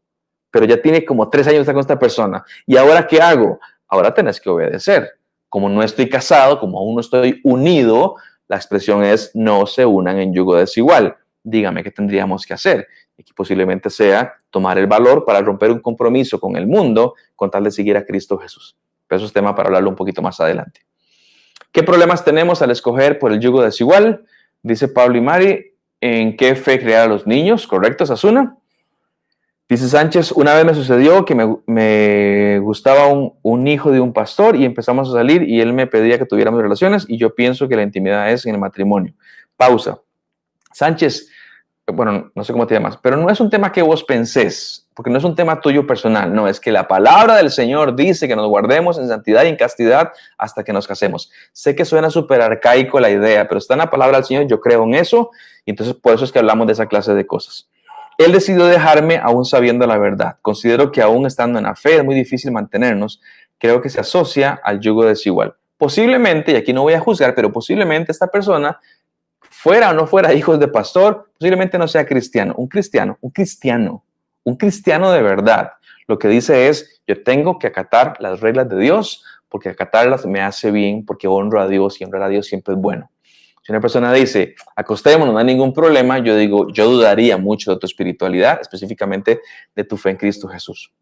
pero ya tiene como 3 años de estar con esta persona. ¿Y ahora qué hago? Ahora tenés que obedecer. Como no estoy casado, como aún no estoy unido, la expresión es no se unan en yugo desigual. Dígame qué tendríamos que hacer. Aquí posiblemente sea tomar el valor para romper un compromiso con el mundo con tal de seguir a Cristo Jesús. Pero eso es tema para hablarlo un poquito más adelante. ¿Qué problemas tenemos al escoger por el yugo desigual? Dice Pablo y Mari, ¿en qué fe criar a los niños? ¿Correcto, Sasuna? Dice Sánchez, una vez me sucedió que me gustaba un hijo de un pastor y empezamos a salir y él me pedía que tuviéramos relaciones y yo pienso que la intimidad es en el matrimonio. Pausa. Sánchez, bueno, no sé cómo te llamas, pero no es un tema que vos pensés, porque no es un tema tuyo personal, no, es que la palabra del Señor dice que nos guardemos en santidad y en castidad hasta que nos casemos. Sé que suena súper arcaico la idea, pero está en la palabra del Señor, yo creo en eso, y entonces por eso es que hablamos de esa clase de cosas. Él decidió dejarme aún sabiendo la verdad. Considero que aún estando en la fe es muy difícil mantenernos. Creo que se asocia al yugo desigual. Posiblemente, y aquí no voy a juzgar, pero posiblemente esta persona, fuera o no fuera hijos de pastor, posiblemente no sea cristiano. Un cristiano de verdad. Lo que dice es, yo tengo que acatar las reglas de Dios, porque acatarlas me hace bien, porque honro a Dios y honrar a Dios siempre es bueno. Si una persona dice, acostémonos, no hay ningún problema, yo digo, yo dudaría mucho de tu espiritualidad, específicamente de tu fe en Cristo Jesús.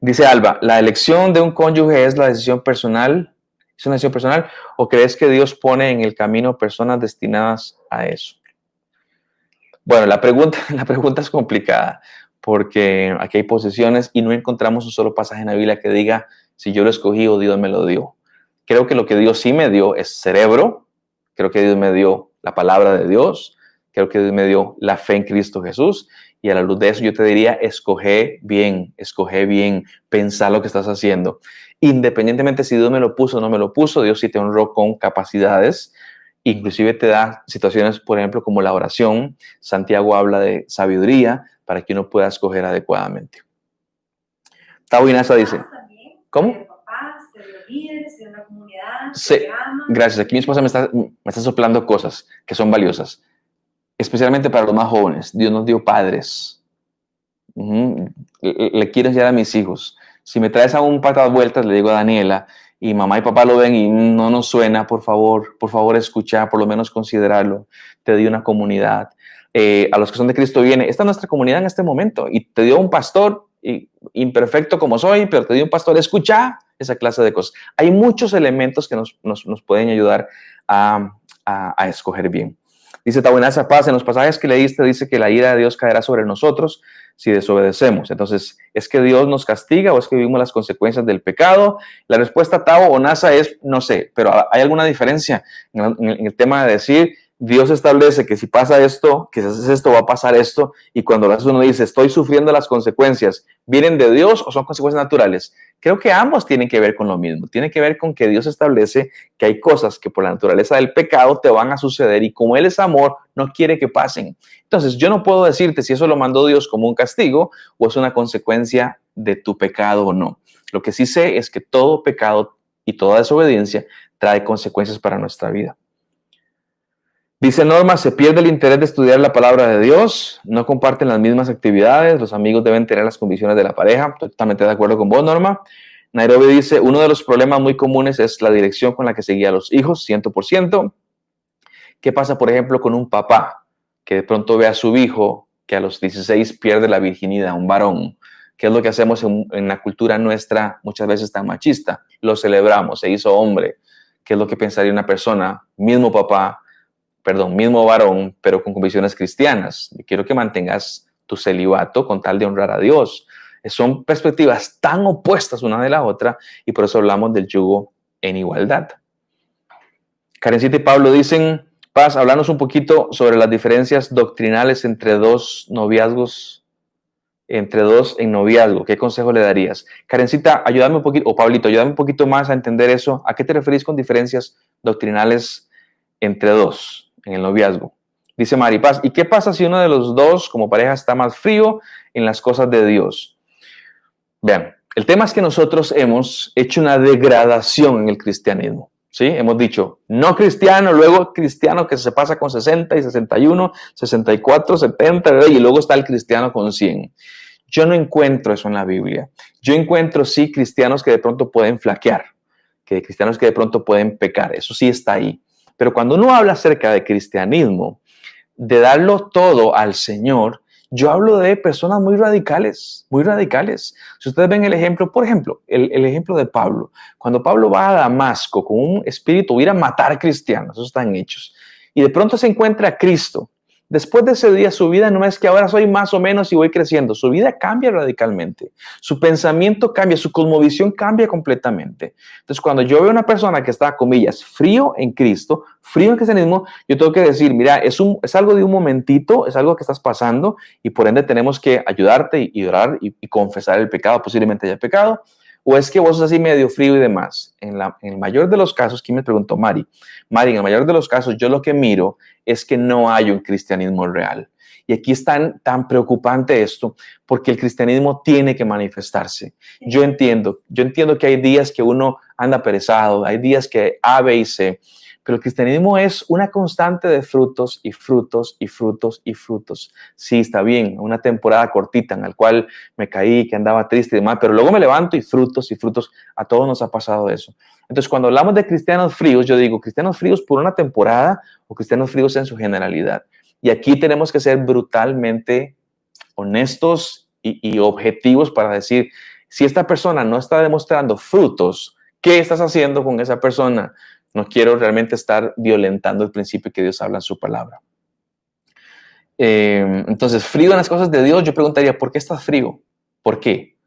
Dice Alba, ¿la elección de un cónyuge es la decisión personal? ¿Es una decisión personal? ¿O crees que Dios pone en el camino personas destinadas a eso? Bueno, la pregunta es complicada, porque aquí hay posiciones y no encontramos un solo pasaje en la Biblia que diga, si yo lo escogí o Dios me lo dio. Creo que lo que Dios sí me dio es cerebro. Creo que Dios me dio la palabra de Dios. Creo que Dios me dio la fe en Cristo Jesús. Y a la luz de eso yo te diría, escoge bien, pensá lo que estás haciendo. Independientemente si Dios me lo puso o no me lo puso, Dios sí te honró con capacidades. Inclusive te da situaciones, por ejemplo, como la oración. Santiago habla de sabiduría para que uno pueda escoger adecuadamente. Tavo Inasa dice, ¿cómo? De una comunidad, sí, gracias. Aquí mi esposa me está soplando cosas que son valiosas, especialmente para los más jóvenes. Dios nos dio padres. Le quiero enseñar a mis hijos. Si me traes a un patas vueltas, le digo a Daniela, y mamá y papá lo ven y no nos suena, por favor escucha, por lo menos considerarlo. Te dio una comunidad. A los que son de Cristo viene, esta es nuestra comunidad en este momento, y te dio un pastor, imperfecto como soy, pero te dio un pastor, escucha esa clase de cosas. Hay muchos elementos que nos pueden ayudar a escoger bien. Dice Tabuenaza Paz, en los pasajes que leíste dice que la ira de Dios caerá sobre nosotros si desobedecemos. Entonces, ¿es que Dios nos castiga o es que vivimos las consecuencias del pecado? La respuesta Tabo o Nasa es, no sé, pero ¿hay alguna diferencia en el tema de decir, Dios establece que si pasa esto, que si haces esto, va a pasar esto, y cuando uno dice, estoy sufriendo las consecuencias, ¿vienen de Dios o son consecuencias naturales? Creo que ambos tienen que ver con lo mismo. Tiene que ver con que Dios establece que hay cosas que por la naturaleza del pecado te van a suceder y como Él es amor, no quiere que pasen. Entonces, yo no puedo decirte si eso lo mandó Dios como un castigo o es una consecuencia de tu pecado o no. Lo que sí sé es que todo pecado y toda desobediencia trae consecuencias para nuestra vida. Dice Norma, se pierde el interés de estudiar la palabra de Dios, no comparten las mismas actividades, los amigos deben tener las convicciones de la pareja. Totalmente de acuerdo con vos, Norma. Nairobi dice, uno de los problemas muy comunes es la dirección con la que se guía a los hijos, 100%. ¿Qué pasa, por ejemplo, con un papá que de pronto ve a su hijo que a los 16 pierde la virginidad, un varón? ¿Qué es lo que hacemos en la cultura nuestra muchas veces tan machista? Lo celebramos, se hizo hombre. ¿Qué es lo que pensaría una persona, mismo varón, pero con convicciones cristianas? Yo quiero que mantengas tu celibato con tal de honrar a Dios. Son perspectivas tan opuestas una de la otra y por eso hablamos del yugo en igualdad. Karencita y Pablo dicen, Paz, háblanos un poquito sobre las diferencias doctrinales entre dos noviazgos, entre dos en noviazgo. ¿Qué consejo le darías? Karencita, ayúdame un poquito, o Pablito, ayúdame un poquito más a entender eso. ¿A qué te referís con diferencias doctrinales entre dos en el noviazgo? Dice Mari Paz, ¿y qué pasa si uno de los dos como pareja está más frío en las cosas de Dios? Vean, el tema es que nosotros hemos hecho una degradación en el cristianismo. ¿Sí? Hemos dicho, no cristiano, luego cristiano que se pasa con 60 y 61, 64, 70, y luego está el cristiano con 100. Yo no encuentro eso en la Biblia. Yo encuentro, sí, cristianos que de pronto pueden flaquear, que cristianos que de pronto pueden pecar. Eso sí está ahí. Pero cuando uno habla acerca de cristianismo, de darlo todo al Señor, yo hablo de personas muy radicales, muy radicales. Si ustedes ven el ejemplo, por ejemplo, el ejemplo de Pablo. Cuando Pablo va a Damasco con un espíritu, ir a matar cristianos, eso está en Hechos, y de pronto se encuentra a Cristo. Después de ese día, su vida no es que ahora soy más o menos y voy creciendo. Su vida cambia radicalmente. Su pensamiento cambia, su cosmovisión cambia completamente. Entonces, cuando yo veo a una persona que está, comillas, frío en Cristo, frío en cristianismo, yo tengo que decir, mira, es algo de un momentito, es algo que estás pasando y por ende tenemos que ayudarte y orar y confesar el pecado, posiblemente haya pecado. ¿O es que vos sos así medio frío y demás? En el mayor de los casos, ¿quién me preguntó? Mari, en el mayor de los casos, yo lo que miro es que no hay un cristianismo real. Y aquí es tan preocupante esto, porque el cristianismo tiene que manifestarse. Yo entiendo que hay días que uno anda perezado, hay días que A, B y C, pero el cristianismo es una constante de frutos y frutos y frutos y frutos. Sí, está bien, una temporada cortita en la cual me caí, que andaba triste y demás, pero luego me levanto y frutos y frutos. A todos nos ha pasado eso. Entonces, cuando hablamos de cristianos fríos, yo digo cristianos fríos por una temporada o cristianos fríos en su generalidad. Y aquí tenemos que ser brutalmente honestos y objetivos para decir, si esta persona no está demostrando frutos, ¿qué estás haciendo con esa persona? No quiero realmente estar violentando el principio que Dios habla en su palabra. Entonces, frío en las cosas de Dios, yo preguntaría, ¿por qué estás frío? ¿Por qué?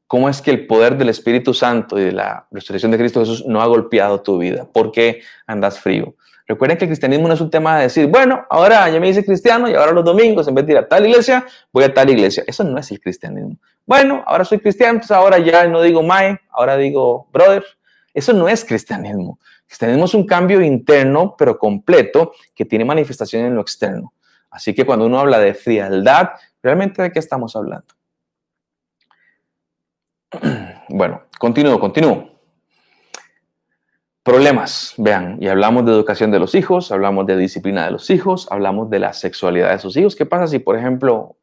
¿Cómo es que el poder del Espíritu Santo y de la resurrección de Cristo Jesús no ha golpeado tu vida? ¿Por qué andas frío? Recuerden que el cristianismo no es un tema de decir, bueno, ahora ya me hice cristiano y ahora los domingos, en vez de ir a tal iglesia, voy a tal iglesia. Eso no es el cristianismo. Bueno, ahora soy cristiano, entonces ahora ya no digo mae, ahora digo brother. Eso no es cristianismo. Cristianismo es un cambio interno, pero completo, que tiene manifestación en lo externo. Así que cuando uno habla de frialdad, ¿realmente de qué estamos hablando? Bueno, continúo. Problemas, vean, y hablamos de educación de los hijos, hablamos de disciplina de los hijos, hablamos de la sexualidad de sus hijos. ¿Qué pasa si, por ejemplo,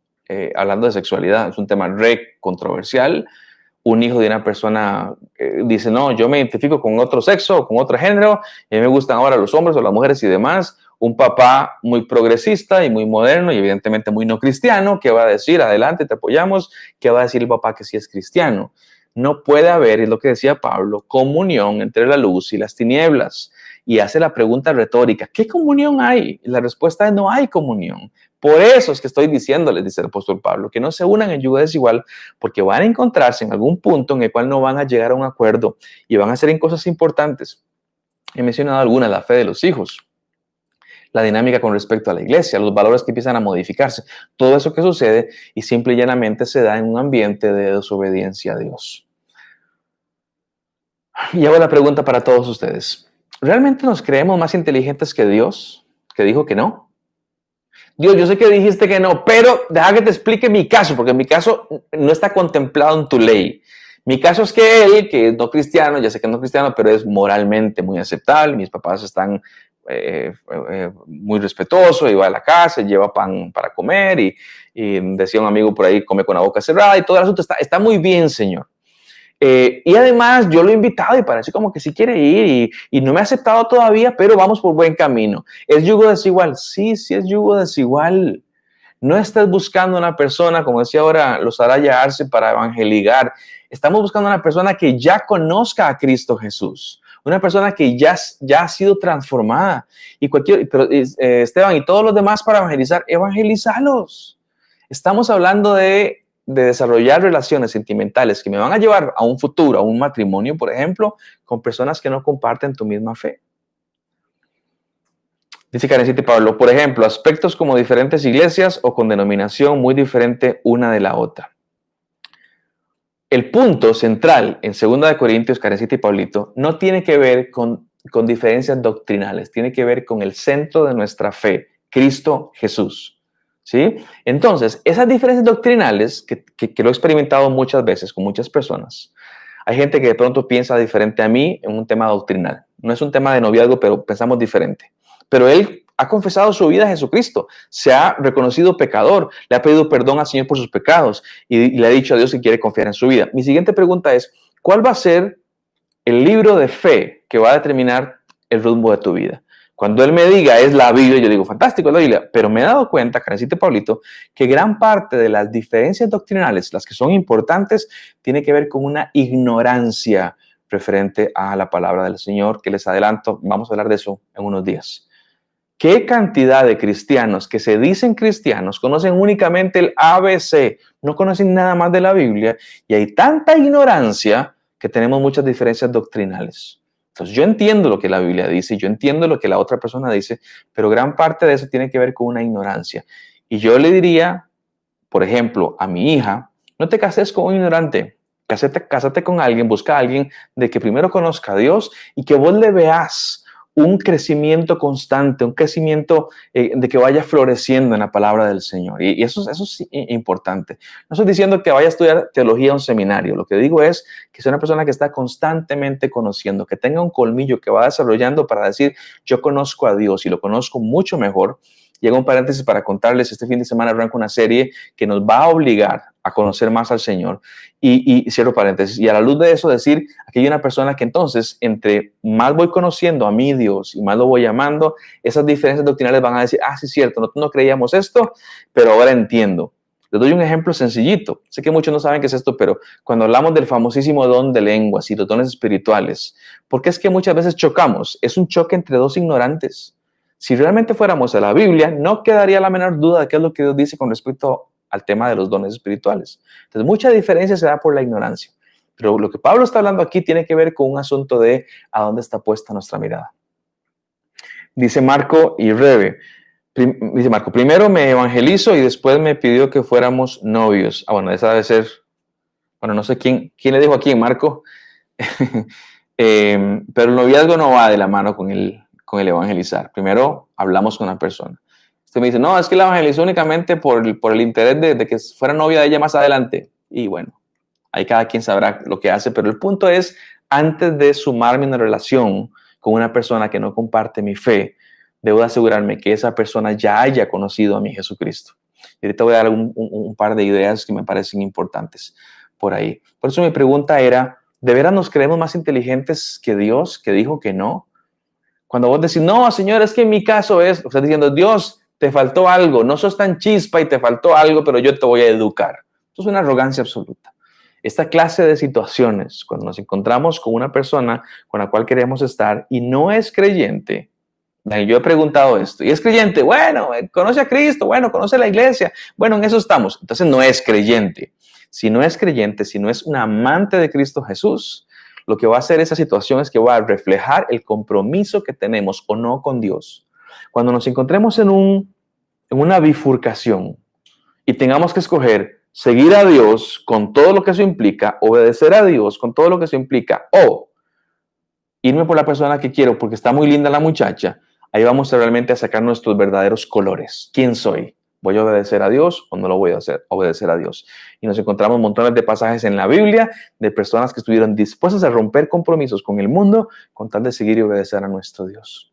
hablando de sexualidad, es un tema re controversial, un hijo de una persona dice, no, yo me identifico con otro sexo, con otro género, y a mí me gustan ahora los hombres o las mujeres y demás? Un papá muy progresista y muy moderno y evidentemente muy no cristiano, ¿qué va a decir? Adelante, te apoyamos. ¿Qué va a decir el papá que sí es cristiano? No puede haber, es lo que decía Pablo, comunión entre la luz y las tinieblas. Y hace la pregunta retórica, ¿qué comunión hay? Y la respuesta es no hay comunión. Por eso es que estoy diciéndoles, dice el apóstol Pablo, que no se unan en yugo desigual, porque van a encontrarse en algún punto en el cual no van a llegar a un acuerdo y van a hacer en cosas importantes. He mencionado algunas, la fe de los hijos, la dinámica con respecto a la iglesia, los valores que empiezan a modificarse, todo eso que sucede y simple y llanamente se da en un ambiente de desobediencia a Dios. Y hago la pregunta para todos ustedes. ¿Realmente nos creemos más inteligentes que Dios, que dijo que no? Dios, yo sé que dijiste que no, pero deja que te explique mi caso, porque mi caso no está contemplado en tu ley. Mi caso es que él, que es no cristiano, ya sé que no es cristiano, pero es moralmente muy aceptable. Mis papás están muy respetuosos, y va a la casa, lleva pan para comer y decía un amigo por ahí, come con la boca cerrada y todo el asunto está muy bien, Señor. Y además yo lo he invitado y parece como que sí quiere ir y no me ha aceptado todavía, pero vamos por buen camino. ¿Es yugo desigual? Sí es yugo desigual. No estás buscando una persona, como decía ahora Lozaraya Arce, para evangelizar. Estamos buscando una persona que ya conozca a Cristo Jesús. Una persona que ya ha sido transformada. Pero Esteban, y todos los demás para evangelizar, evangelízalos. Estamos hablando de desarrollar relaciones sentimentales que me van a llevar a un futuro, a un matrimonio, por ejemplo, con personas que no comparten tu misma fe. Dice Karencita y Pablo, por ejemplo, aspectos como diferentes iglesias o con denominación muy diferente una de la otra. El punto central en 2 Corintios, Karencita y Pablito, no tiene que ver con diferencias doctrinales, tiene que ver con el centro de nuestra fe, Cristo Jesús. ¿Sí? Entonces, esas diferencias doctrinales que lo he experimentado muchas veces con muchas personas, hay gente que de pronto piensa diferente a mí en un tema doctrinal. No es un tema de noviazgo, pero pensamos diferente. Pero él ha confesado su vida a Jesucristo, se ha reconocido pecador, le ha pedido perdón al Señor por sus pecados y le ha dicho a Dios que quiere confiar en su vida. Mi siguiente pregunta es, ¿cuál va a ser el libro de fe que va a determinar el rumbo de tu vida? Cuando él me diga es la Biblia, yo digo, fantástico, es la Biblia, pero me he dado cuenta, Karencita y Pablito, que gran parte de las diferencias doctrinales, las que son importantes, tiene que ver con una ignorancia referente a la palabra del Señor, que les adelanto, vamos a hablar de eso en unos días. ¿Qué cantidad de cristianos que se dicen cristianos conocen únicamente el ABC, no conocen nada más de la Biblia, y hay tanta ignorancia que tenemos muchas diferencias doctrinales? Entonces yo entiendo lo que la Biblia dice, yo entiendo lo que la otra persona dice, pero gran parte de eso tiene que ver con una ignorancia. Y yo le diría, por ejemplo, a mi hija, no te cases con un ignorante, cásate con alguien, busca a alguien de que primero conozca a Dios y que vos le veas un crecimiento constante, un crecimiento de que vaya floreciendo en la palabra del Señor. Y eso es importante. No estoy diciendo que vaya a estudiar teología en un seminario. Lo que digo es que sea una persona que está constantemente conociendo, que tenga un colmillo que va desarrollando para decir, yo conozco a Dios y lo conozco mucho mejor. Y hago un paréntesis para contarles, este fin de semana arranco una serie que nos va a obligar a conocer más al Señor. Y cierro paréntesis. Y a la luz de eso decir, aquí hay una persona que entonces, entre más voy conociendo a mi Dios y más lo voy amando, esas diferencias doctrinales van a decir, sí, es cierto, nosotros no creíamos esto, pero ahora entiendo. Les doy un ejemplo sencillito. Sé que muchos no saben qué es esto, pero cuando hablamos del famosísimo don de lenguas y los dones espirituales, ¿por qué es que muchas veces chocamos? Es un choque entre dos ignorantes. Si realmente fuéramos a la Biblia, no quedaría la menor duda de qué es lo que Dios dice con respecto al tema de los dones espirituales. Entonces, mucha diferencia se da por la ignorancia. Pero lo que Pablo está hablando aquí tiene que ver con un asunto de a dónde está puesta nuestra mirada. Dice Marco y Rebe. Dice Marco, primero me evangelizo y después me pidió que fuéramos novios. Bueno, esa debe ser, bueno, no sé quién le dijo a quién, Marco. Pero el noviazgo no va de la mano con el evangelizar. Primero hablamos con una persona. Usted me dice, no, es que la evangelizó únicamente por el interés de que fuera novia de ella más adelante. Y bueno, ahí cada quien sabrá lo que hace, pero el punto es, antes de sumarme en una relación con una persona que no comparte mi fe, debo asegurarme que esa persona ya haya conocido a mi Jesucristo. Y ahorita voy a dar un par de ideas que me parecen importantes por ahí. Por eso mi pregunta era, ¿de veras nos creemos más inteligentes que Dios, que dijo que no? Cuando vos decís, no, Señor, es que en mi caso es, o sea, diciendo, Dios, te faltó algo, no sos tan chispa y te faltó algo, pero yo te voy a educar. Eso es una arrogancia absoluta. Esta clase de situaciones, cuando nos encontramos con una persona con la cual queremos estar y no es creyente, yo he preguntado esto, y es creyente, bueno, conoce a Cristo, bueno, conoce la iglesia, bueno, en eso estamos. Entonces no es creyente. Si no es creyente, si no es un amante de Cristo Jesús, lo que va a hacer esa situación es que va a reflejar el compromiso que tenemos o no con Dios. Cuando nos encontremos en una bifurcación y tengamos que escoger seguir a Dios con todo lo que eso implica, obedecer a Dios con todo lo que eso implica, o irme por la persona que quiero porque está muy linda la muchacha, ahí vamos realmente a sacar nuestros verdaderos colores. ¿Quién soy? ¿Voy a obedecer a Dios o no lo voy a obedecer a Dios? Y nos encontramos montones de pasajes en la Biblia de personas que estuvieron dispuestas a romper compromisos con el mundo con tal de seguir y obedecer a nuestro Dios.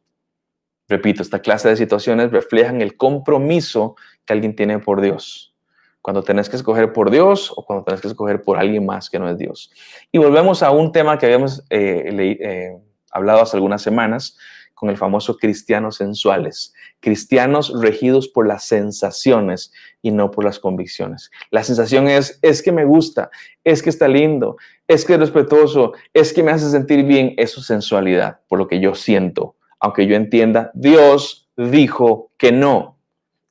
Repito, esta clase de situaciones reflejan el compromiso que alguien tiene por Dios. Cuando tenés que escoger por Dios o cuando tenés que escoger por alguien más que no es Dios. Y volvemos a un tema que habíamos hablado hace algunas semanas con el famoso cristianos sensuales. Cristianos regidos por las sensaciones y no por las convicciones. La sensación es que me gusta, es que está lindo, es que es respetuoso, es que me hace sentir bien. Eso es sensualidad, por lo que yo siento. Aunque yo entienda, Dios dijo que no.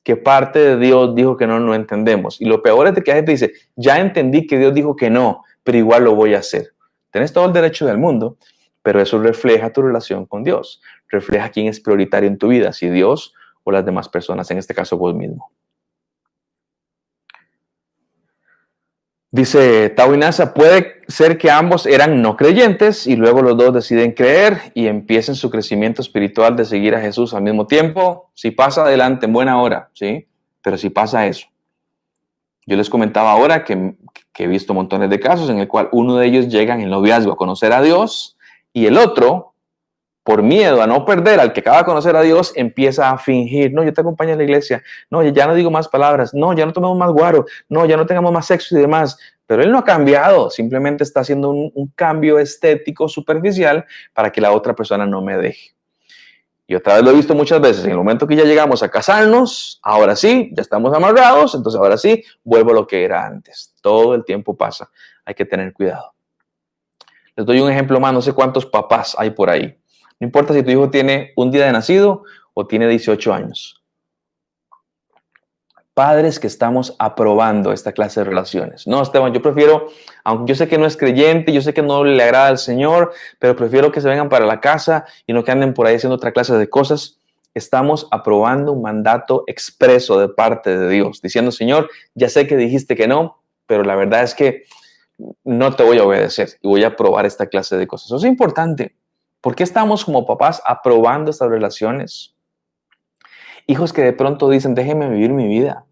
Que parte de Dios dijo que no, no entendemos. Y lo peor es de que la gente dice, ya entendí que Dios dijo que no, pero igual lo voy a hacer. Tienes todo el derecho del mundo, pero eso refleja tu relación con Dios. Refleja quién es prioritario en tu vida, si Dios o las demás personas, en este caso vos mismo. Dice Tawinasa, puede ser que ambos eran no creyentes y luego los dos deciden creer y empiecen su crecimiento espiritual de seguir a Jesús al mismo tiempo. Si pasa adelante, en buena hora, ¿sí? Pero si pasa eso. Yo les comentaba ahora que he visto montones de casos en el cual uno de ellos llega en el noviazgo a conocer a Dios y el otro, por miedo a no perder al que acaba de conocer a Dios, empieza a fingir, no, yo te acompaño a la iglesia, no, ya no digo más palabras, no, ya no tomemos más guaro, no, ya no tengamos más sexo y demás. Pero él no ha cambiado, simplemente está haciendo un cambio estético superficial para que la otra persona no me deje. Y otra vez lo he visto muchas veces, en el momento que ya llegamos a casarnos, ahora sí, ya estamos amarrados, entonces ahora sí, vuelvo a lo que era antes. Todo el tiempo pasa, hay que tener cuidado. Les doy un ejemplo más, no sé cuántos papás hay por ahí. No importa si tu hijo tiene un día de nacido o tiene 18 años. Padres que estamos aprobando esta clase de relaciones. No, Esteban, yo prefiero, aunque yo sé que no es creyente, yo sé que no le agrada al Señor, pero prefiero que se vengan para la casa y no que anden por ahí haciendo otra clase de cosas. Estamos aprobando un mandato expreso de parte de Dios, diciendo, Señor, ya sé que dijiste que no, pero la verdad es que no te voy a obedecer y voy a aprobar esta clase de cosas. Eso es importante. ¿Por qué estamos como papás aprobando estas relaciones? Hijos que de pronto dicen, déjenme vivir mi vida.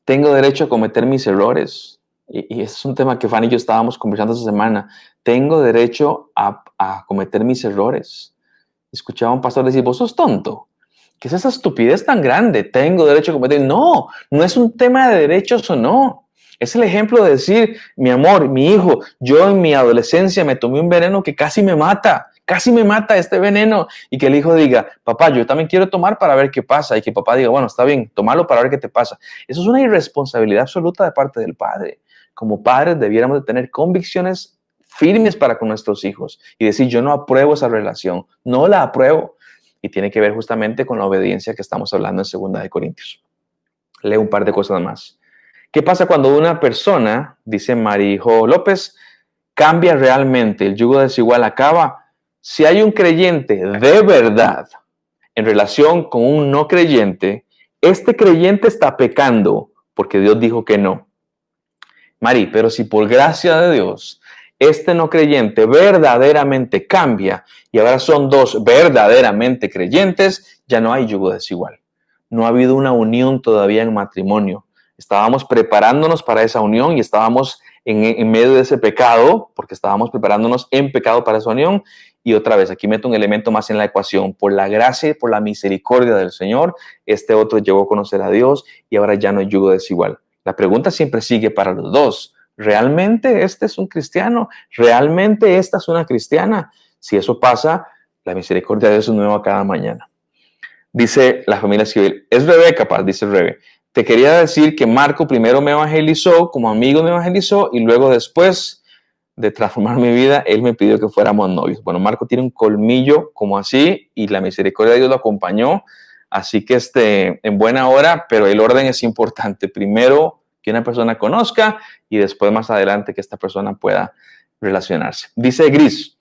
Tengo derecho a cometer mis errores. Y ese es un tema que Fanny y yo estábamos conversando esta semana. Tengo derecho a cometer mis errores. Escuchaba a un pastor decir, vos sos tonto. ¿Qué es esa estupidez tan grande? Tengo derecho a cometer. No, no es un tema de derechos o no. Es el ejemplo de decir, mi amor, mi hijo, yo en mi adolescencia me tomé un veneno que casi me mata este veneno, y que el hijo diga, papá, yo también quiero tomar para ver qué pasa, y que papá diga, bueno, está bien, tómalo para ver qué te pasa. Eso es una irresponsabilidad absoluta de parte del padre. Como padres debiéramos de tener convicciones firmes para con nuestros hijos y decir, yo no apruebo esa relación, no la apruebo, y tiene que ver justamente con la obediencia que estamos hablando en 2 de Corintios. Leo un par de cosas más. ¿Qué pasa cuando una persona, dice Marijo López, cambia realmente? El yugo desigual acaba. Si hay un creyente de verdad en relación con un no creyente, este creyente está pecando porque Dios dijo que no. Mari, pero si por gracia de Dios este no creyente verdaderamente cambia y ahora son dos verdaderamente creyentes, ya no hay yugo desigual. No ha habido una unión todavía en matrimonio. Estábamos preparándonos para esa unión y estábamos en medio de ese pecado, porque estábamos preparándonos en pecado para esa unión. Y otra vez, aquí meto un elemento más en la ecuación. Por la gracia y por la misericordia del Señor, este otro llegó a conocer a Dios y ahora ya no hay yugo desigual. La pregunta siempre sigue para los dos. ¿Realmente este es un cristiano? ¿Realmente esta es una cristiana? Si eso pasa, la misericordia de Dios es nueva cada mañana. Dice la familia civil, es Rebeca, Paz, dice Rebe. Te quería decir que Marco primero me evangelizó, como amigo me evangelizó, y luego después de transformar mi vida, él me pidió que fuéramos novios. Bueno, Marco tiene un colmillo como así, y la misericordia de Dios lo acompañó, así que en buena hora, pero el orden es importante. Primero que una persona conozca, y después más adelante que esta persona pueda relacionarse. Dice Gris,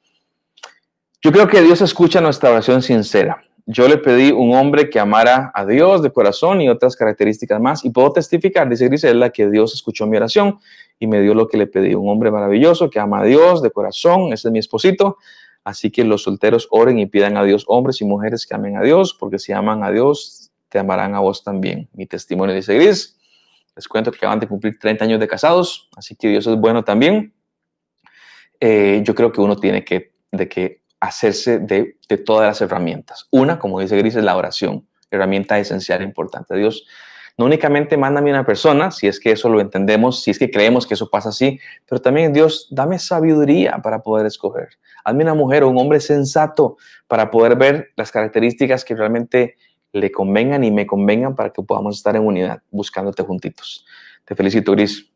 yo creo que Dios escucha nuestra oración sincera. Yo le pedí un hombre que amara a Dios de corazón y otras características más. Y puedo testificar, dice Grisela, que Dios escuchó mi oración y me dio lo que le pedí. Un hombre maravilloso que ama a Dios de corazón. Ese es mi esposito. Así que los solteros oren y pidan a Dios, hombres y mujeres que amen a Dios, porque si aman a Dios, te amarán a vos también. Mi testimonio, dice Gris. Les cuento que acaban de cumplir 30 años de casados, así que Dios es bueno también. Yo creo que uno tiene que hacerse de todas las herramientas. Una, como dice Gris, es la oración, herramienta esencial e importante. Dios no únicamente mándame una persona, si es que eso lo entendemos, si es que creemos que eso pasa así, pero también Dios, dame sabiduría para poder escoger. Hazme una mujer o un hombre sensato para poder ver las características que realmente le convengan y me convengan para que podamos estar en unidad, buscándote juntitos. Te felicito, Gris.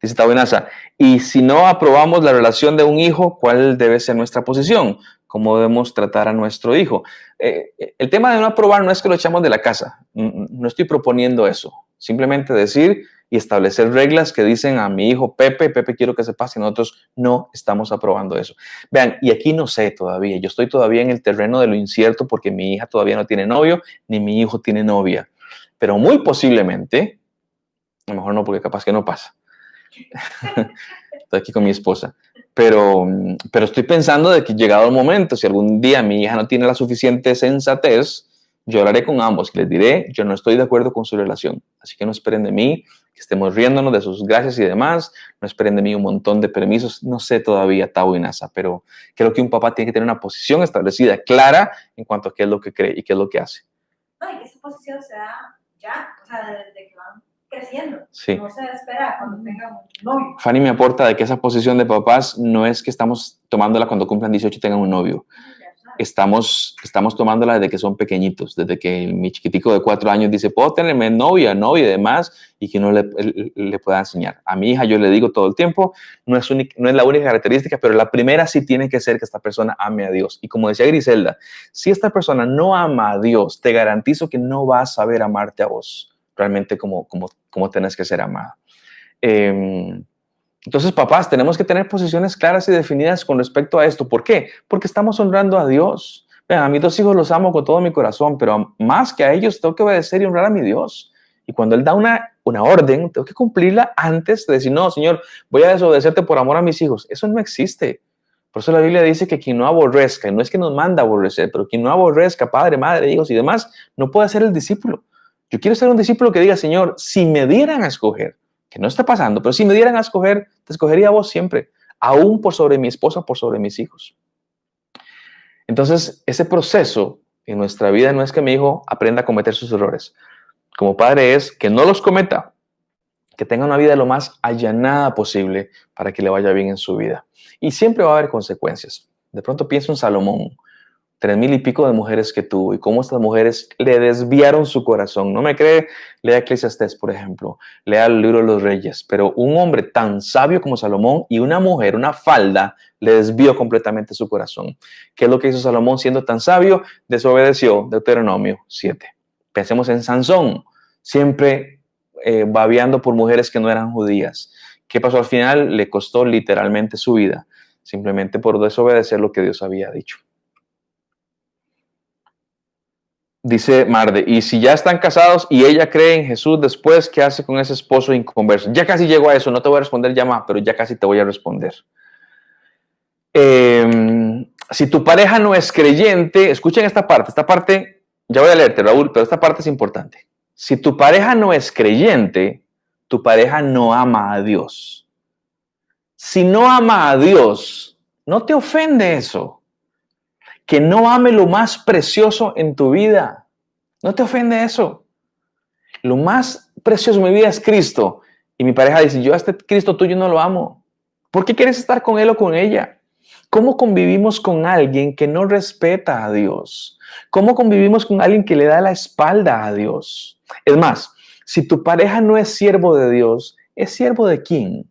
Dice Tabuenaza, y si no aprobamos la relación de un hijo, ¿cuál debe ser nuestra posición? ¿Cómo debemos tratar a nuestro hijo? El tema de no aprobar no es que lo echamos de la casa. No estoy proponiendo eso. Simplemente decir y establecer reglas que dicen a mi hijo Pepe quiero que se pase, y nosotros no estamos aprobando eso. Vean, y aquí no sé todavía. Yo estoy todavía en el terreno de lo incierto porque mi hija todavía no tiene novio, ni mi hijo tiene novia. Pero muy posiblemente, a lo mejor no, porque capaz que no pasa. Estoy aquí con mi esposa. Pero estoy pensando de que llegado el momento, si algún día mi hija no tiene la suficiente sensatez, yo hablaré con ambos, les diré, yo no estoy de acuerdo con su relación. Así que no esperen de mí que estemos riéndonos de sus gracias y demás. No esperen de mí un montón de permisos. No sé todavía, Tavo y Nasa, pero creo que un papá tiene que tener una posición establecida, clara, en cuanto a qué es lo que cree y qué es lo que hace. No, y que esa posición se da ya, o sea, desde que van creciendo. Sí. No se espera cuando tengan un novio. Fanny me aporta de que esa posición de papás no es que estamos tomándola cuando cumplan 18 y tengan un novio. Estamos tomándola desde que son pequeñitos, desde que mi chiquitico de 4 años dice, puedo tenerme novia y demás, y que uno le pueda enseñar. A mi hija yo le digo todo el tiempo, no es la única característica, pero la primera sí tiene que ser que esta persona ame a Dios. Y como decía Griselda, si esta persona no ama a Dios, te garantizo que no va a saber amarte a vos, realmente como tenés que ser amada. Entonces, papás, tenemos que tener posiciones claras y definidas con respecto a esto. ¿Por qué? Porque estamos honrando a Dios. Vean, a mis 2 hijos los amo con todo mi corazón, pero más que a ellos tengo que obedecer y honrar a mi Dios. Y cuando Él da una orden, tengo que cumplirla antes de decir, no, Señor, voy a desobedecerte por amor a mis hijos. Eso no existe. Por eso la Biblia dice que quien no aborrezca, y no es que nos manda a aborrecer, pero quien no aborrezca, padre, madre, hijos y demás, no puede ser el discípulo. Yo quiero ser un discípulo que diga, Señor, si me dieran a escoger, que no está pasando, pero si me dieran a escoger, te escogería a vos siempre, aún por sobre mi esposa, por sobre mis hijos. Entonces, ese proceso en nuestra vida no es que mi hijo aprenda a cometer sus errores. Como padre es que no los cometa, que tenga una vida lo más allanada posible para que le vaya bien en su vida. Y siempre va a haber consecuencias. De pronto pienso en Salomón, 3,000 y pico de mujeres que tuvo y cómo estas mujeres le desviaron su corazón. ¿No me cree? Lea Eclesiastés, por ejemplo. Lea el libro de los Reyes. Pero un hombre tan sabio como Salomón y una mujer, una falda, le desvió completamente su corazón. ¿Qué es lo que hizo Salomón siendo tan sabio? Desobedeció. Deuteronomio 7. Pensemos en Sansón, siempre babeando por mujeres que no eran judías. ¿Qué pasó al final? Le costó literalmente su vida, simplemente por desobedecer lo que Dios había dicho. Dice Marde, y si ya están casados y ella cree en Jesús después, ¿qué hace con ese esposo inconverso? Ya casi llego a eso, no te voy a responder ya más, pero ya casi te voy a responder. Si tu pareja no es creyente, escuchen esta parte, ya voy a leerte, Raúl, pero esta parte es importante. Si tu pareja no es creyente, tu pareja no ama a Dios. Si no ama a Dios, no te ofende eso. Que no ame lo más precioso en tu vida. ¿No te ofende eso? Lo más precioso en mi vida es Cristo. Y mi pareja dice, yo a este Cristo tuyo no lo amo. ¿Por qué quieres estar con él o con ella? ¿Cómo convivimos con alguien que no respeta a Dios? ¿Cómo convivimos con alguien que le da la espalda a Dios? Es más, si tu pareja no es siervo de Dios, ¿es siervo de quién?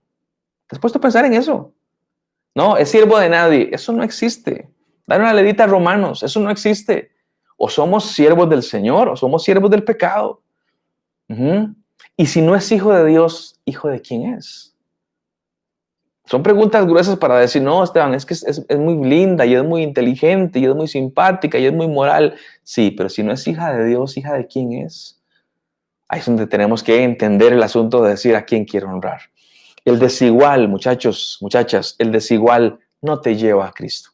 ¿Te has puesto a pensar en eso? No, es siervo de nadie. Eso no existe. Dale una leidita a Romanos. Eso no existe. O somos siervos del Señor o somos siervos del pecado. Y si no es hijo de Dios, ¿hijo de quién es? Son preguntas gruesas para decir, no, Esteban, es que es muy linda y es muy inteligente y es muy simpática y es muy moral. Sí, pero si no es hija de Dios, ¿hija de quién es? Ahí es donde tenemos que entender el asunto de decir a quién quiero honrar. El desigual, muchachos, muchachas, el desigual no te lleva a Cristo.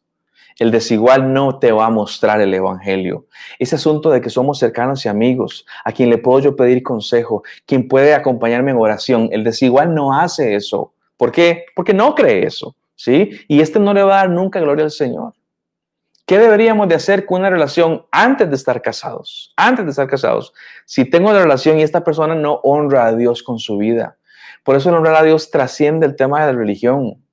El desigual no te va a mostrar el evangelio. Ese asunto de que somos cercanos y amigos, a quien le puedo yo pedir consejo, quien puede acompañarme en oración, el desigual no hace eso. ¿Por qué? Porque no cree eso, ¿sí? Y no le va a dar nunca gloria al Señor. ¿Qué deberíamos de hacer con una relación antes de estar casados? Antes de estar casados. Si tengo una relación y esta persona no honra a Dios con su vida. Por eso el honrar a Dios trasciende el tema de la religión.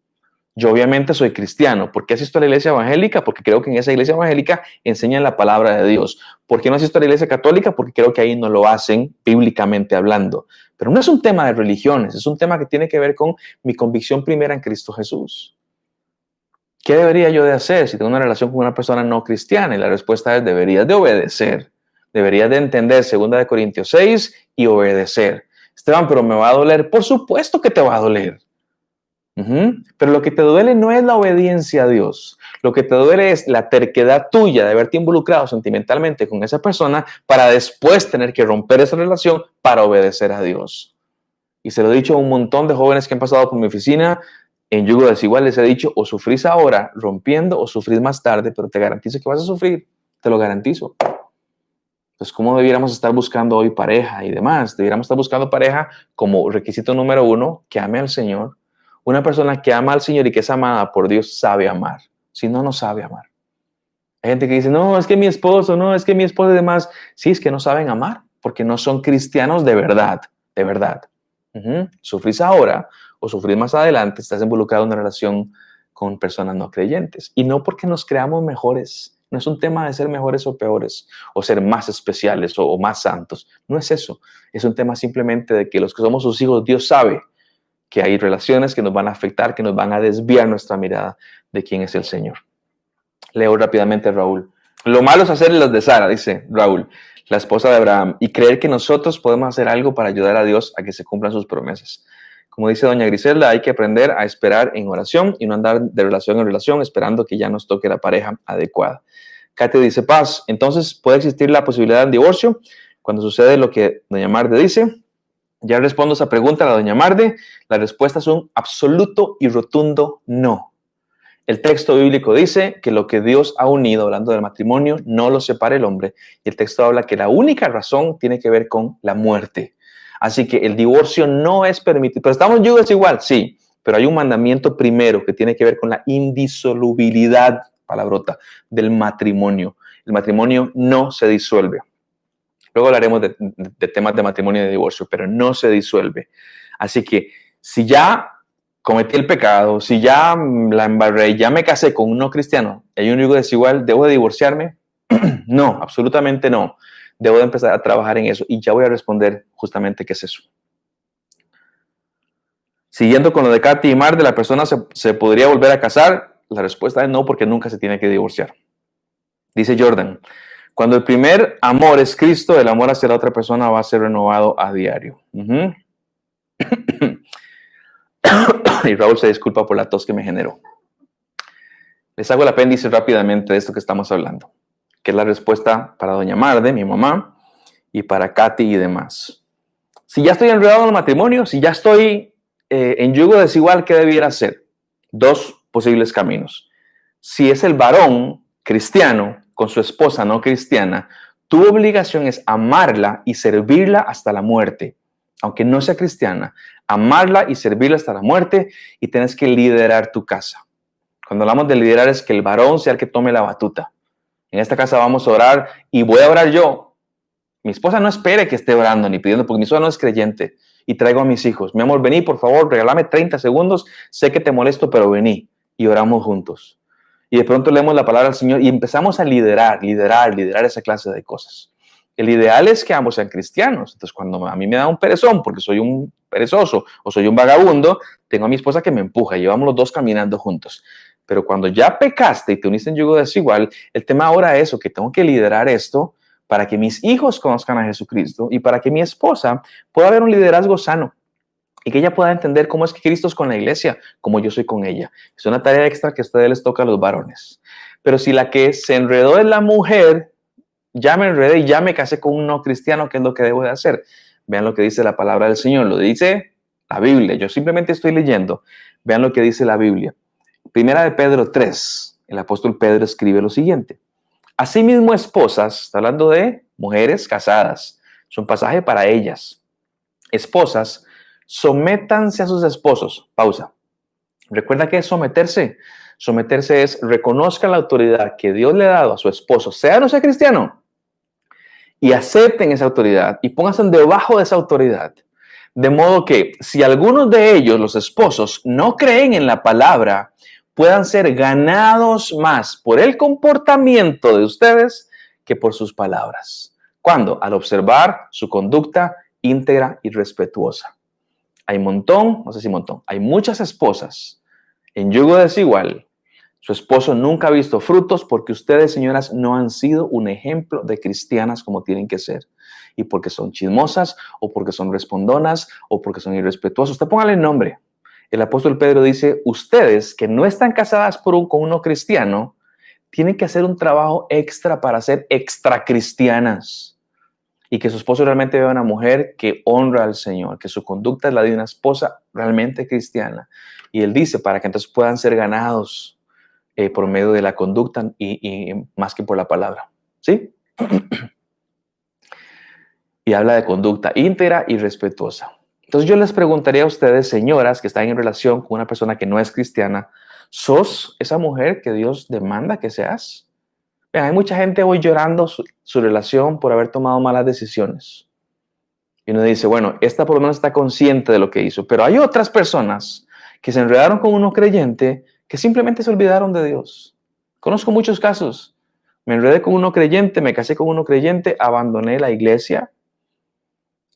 Yo obviamente soy cristiano. ¿Por qué asisto a la iglesia evangélica? Porque creo que en esa iglesia evangélica enseñan la palabra de Dios. ¿Por qué no asisto a la iglesia católica? Porque creo que ahí no lo hacen bíblicamente hablando. Pero no es un tema de religiones, es un tema que tiene que ver con mi convicción primera en Cristo Jesús. ¿Qué debería yo de hacer si tengo una relación con una persona no cristiana? Y la respuesta es, deberías de obedecer. Deberías de entender 2 Corintios 6 y obedecer. Esteban, pero me va a doler. Por supuesto que te va a doler. Pero lo que te duele no es la obediencia a Dios. Lo que te duele es la terquedad tuya de haberte involucrado sentimentalmente con esa persona para después tener que romper esa relación para obedecer a Dios. Y se lo he dicho a un montón de jóvenes que han pasado por mi oficina en yugo desigual, les he dicho, o sufrís ahora rompiendo o sufrís más tarde, pero te garantizo que vas a sufrir, te lo garantizo. Entonces, ¿cómo debiéramos estar buscando hoy pareja y demás? Debiéramos estar buscando pareja como requisito número 1, que ame al Señor. Una persona que ama al Señor y que es amada por Dios sabe amar. Si no, no sabe amar. Hay gente que dice, no, es que mi esposo, no, es que mi esposa y demás. Sí, es que no saben amar porque no son cristianos de verdad, de verdad. Sufrís ahora o sufrís más adelante, estás involucrado en una relación con personas no creyentes. Y no porque nos creamos mejores. No es un tema de ser mejores o peores, o ser más especiales o más santos. No es eso. Es un tema simplemente de que los que somos sus hijos, Dios sabe que hay relaciones que nos van a afectar, que nos van a desviar nuestra mirada de quién es el Señor. Leo rápidamente a Raúl. Lo malo es hacer los de Sara, dice Raúl, la esposa de Abraham, y creer que nosotros podemos hacer algo para ayudar a Dios a que se cumplan sus promesas. Como dice doña Griselda, hay que aprender a esperar en oración y no andar de relación en relación esperando que ya nos toque la pareja adecuada. Katy dice, Paz, entonces puede existir la posibilidad de divorcio cuando sucede lo que doña Marde dice. Ya respondo esa pregunta a la doña Marde. La respuesta es un absoluto y rotundo no. El texto bíblico dice que lo que Dios ha unido, hablando del matrimonio, no lo separa el hombre. Y el texto habla que la única razón tiene que ver con la muerte. Así que el divorcio no es permitido. Pero estamos en yugo desigual, sí. Pero hay un mandamiento primero que tiene que ver con la indisolubilidad, palabrota, del matrimonio. El matrimonio no se disuelve. Luego hablaremos de temas de matrimonio y de divorcio, pero no se disuelve. Así que si ya cometí el pecado, si ya la embarré, ya me casé con un no cristiano, hay un yugo desigual, ¿debo de divorciarme? No, absolutamente no. Debo de empezar a trabajar en eso y ya voy a responder justamente qué es eso. Siguiendo con lo de Katy y Mar, ¿de la persona se podría volver a casar? La respuesta es no, porque nunca se tiene que divorciar. Dice Jordan, cuando el primer amor es Cristo, el amor hacia la otra persona va a ser renovado a diario. Y Raúl se disculpa por la tos que me generó. Les hago el apéndice rápidamente de esto que estamos hablando, que es la respuesta para doña Marde, mi mamá, y para Katy y demás. Si ya estoy enredado en el matrimonio, si ya estoy en yugo desigual, ¿qué debiera hacer? Dos posibles caminos. Si es el varón cristiano con su esposa no cristiana, tu obligación es amarla y servirla hasta la muerte. Aunque no sea cristiana, amarla y servirla hasta la muerte, y tienes que liderar tu casa. Cuando hablamos de liderar es que el varón sea el que tome la batuta. En esta casa vamos a orar y voy a orar yo. Mi esposa no espere que esté orando ni pidiendo, porque mi esposa no es creyente. Y traigo a mis hijos. Mi amor, vení, por favor, regálame 30 segundos. Sé que te molesto, pero vení. Y oramos juntos. Y de pronto leemos la palabra del Señor y empezamos a liderar esa clase de cosas. El ideal es que ambos sean cristianos. Entonces, cuando a mí me da un perezón porque soy un perezoso o soy un vagabundo, tengo a mi esposa que me empuja y llevamos los dos caminando juntos. Pero cuando ya pecaste y te uniste en yugo desigual, el tema ahora es que tengo que liderar esto para que mis hijos conozcan a Jesucristo y para que mi esposa pueda haber un liderazgo sano y que ella pueda entender cómo es que Cristo es con la iglesia, como yo soy con ella. Es una tarea extra que a ustedes les toca a los varones. Pero si la que se enredó es la mujer, ya me enredé y ya me casé con un no cristiano, ¿qué es lo que debo de hacer? Vean lo que dice la palabra del Señor, lo dice la Biblia. Yo simplemente estoy leyendo. Vean lo que dice la Biblia. Primera de Pedro 3, el apóstol Pedro escribe lo siguiente. Asimismo, esposas, está hablando de mujeres casadas, es un pasaje para ellas. Esposas, sométanse a sus esposos. Pausa. Recuerda que es someterse. Someterse es reconozca la autoridad que Dios le ha dado a su esposo, sea o no sea cristiano, y acepten esa autoridad y pónganse debajo de esa autoridad. De modo que si algunos de ellos, los esposos, no creen en la palabra, puedan ser ganados más por el comportamiento de ustedes que por sus palabras. ¿Cuándo? Al observar su conducta íntegra y respetuosa. Hay hay muchas esposas en yugo desigual. Su esposo nunca ha visto frutos porque ustedes, señoras, no han sido un ejemplo de cristianas como tienen que ser. Y porque son chismosas, o porque son respondonas, o porque son irrespetuosas. Usted póngale el nombre. El apóstol Pedro dice, ustedes que no están casadas con un no cristiano, tienen que hacer un trabajo extra para ser extra cristianas. y que su esposo realmente vea una mujer que honra al Señor, que su conducta es la de una esposa realmente cristiana. Y él dice, para que entonces puedan ser ganados por medio de la conducta y más que por la palabra. ¿Sí? Y habla de conducta íntegra y respetuosa. Entonces yo les preguntaría a ustedes, señoras que están en relación con una persona que no es cristiana, ¿sos esa mujer que Dios demanda que seas? Vean, hay mucha gente hoy llorando su relación por haber tomado malas decisiones. Y uno dice, bueno, esta por lo menos está consciente de lo que hizo, pero hay otras personas que se enredaron con uno creyente que simplemente se olvidaron de Dios. Conozco muchos casos. Me enredé con uno creyente, me casé con uno creyente, abandoné la iglesia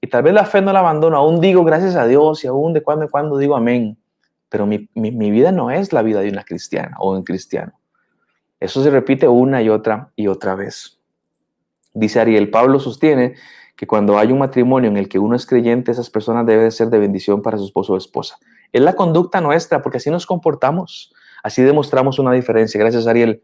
y tal vez la fe no la abandono. Aún digo gracias a Dios y aún de cuando en cuando digo amén. Pero mi vida no es la vida de una cristiana o un cristiano. Eso se repite una y otra vez. Dice Ariel, Pablo sostiene que cuando hay un matrimonio en el que uno es creyente, esas personas deben ser de bendición para su esposo o esposa. Es la conducta nuestra, porque así nos comportamos, así demostramos una diferencia. Gracias, Ariel.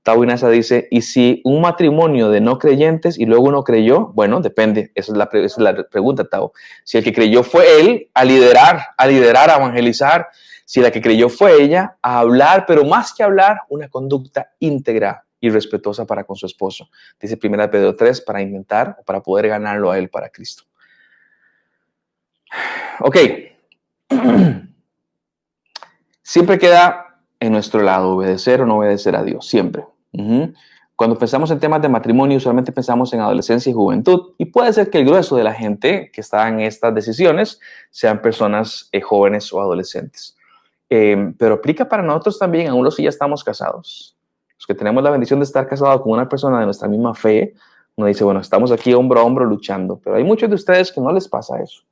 Tau Inasa dice, ¿y si un matrimonio de no creyentes y luego uno creyó? Bueno, depende, esa es la pregunta, Tau. Si el que creyó fue él, a liderar, a evangelizar. Si la que creyó fue ella, a hablar, pero más que hablar, una conducta íntegra y respetuosa para con su esposo. Dice 1 Pedro 3, para intentar, para poder ganarlo a él para Cristo. Ok. Siempre queda en nuestro lado obedecer o no obedecer a Dios, siempre. Cuando pensamos en temas de matrimonio, usualmente pensamos en adolescencia y juventud, y puede ser que el grueso de la gente que está en estas decisiones sean personas jóvenes o adolescentes. Pero aplica para nosotros también, aún los que ya estamos casados. Los que tenemos la bendición de estar casados con una persona de nuestra misma fe, uno dice, bueno, estamos aquí hombro a hombro luchando, pero hay muchos de ustedes que no les pasa eso,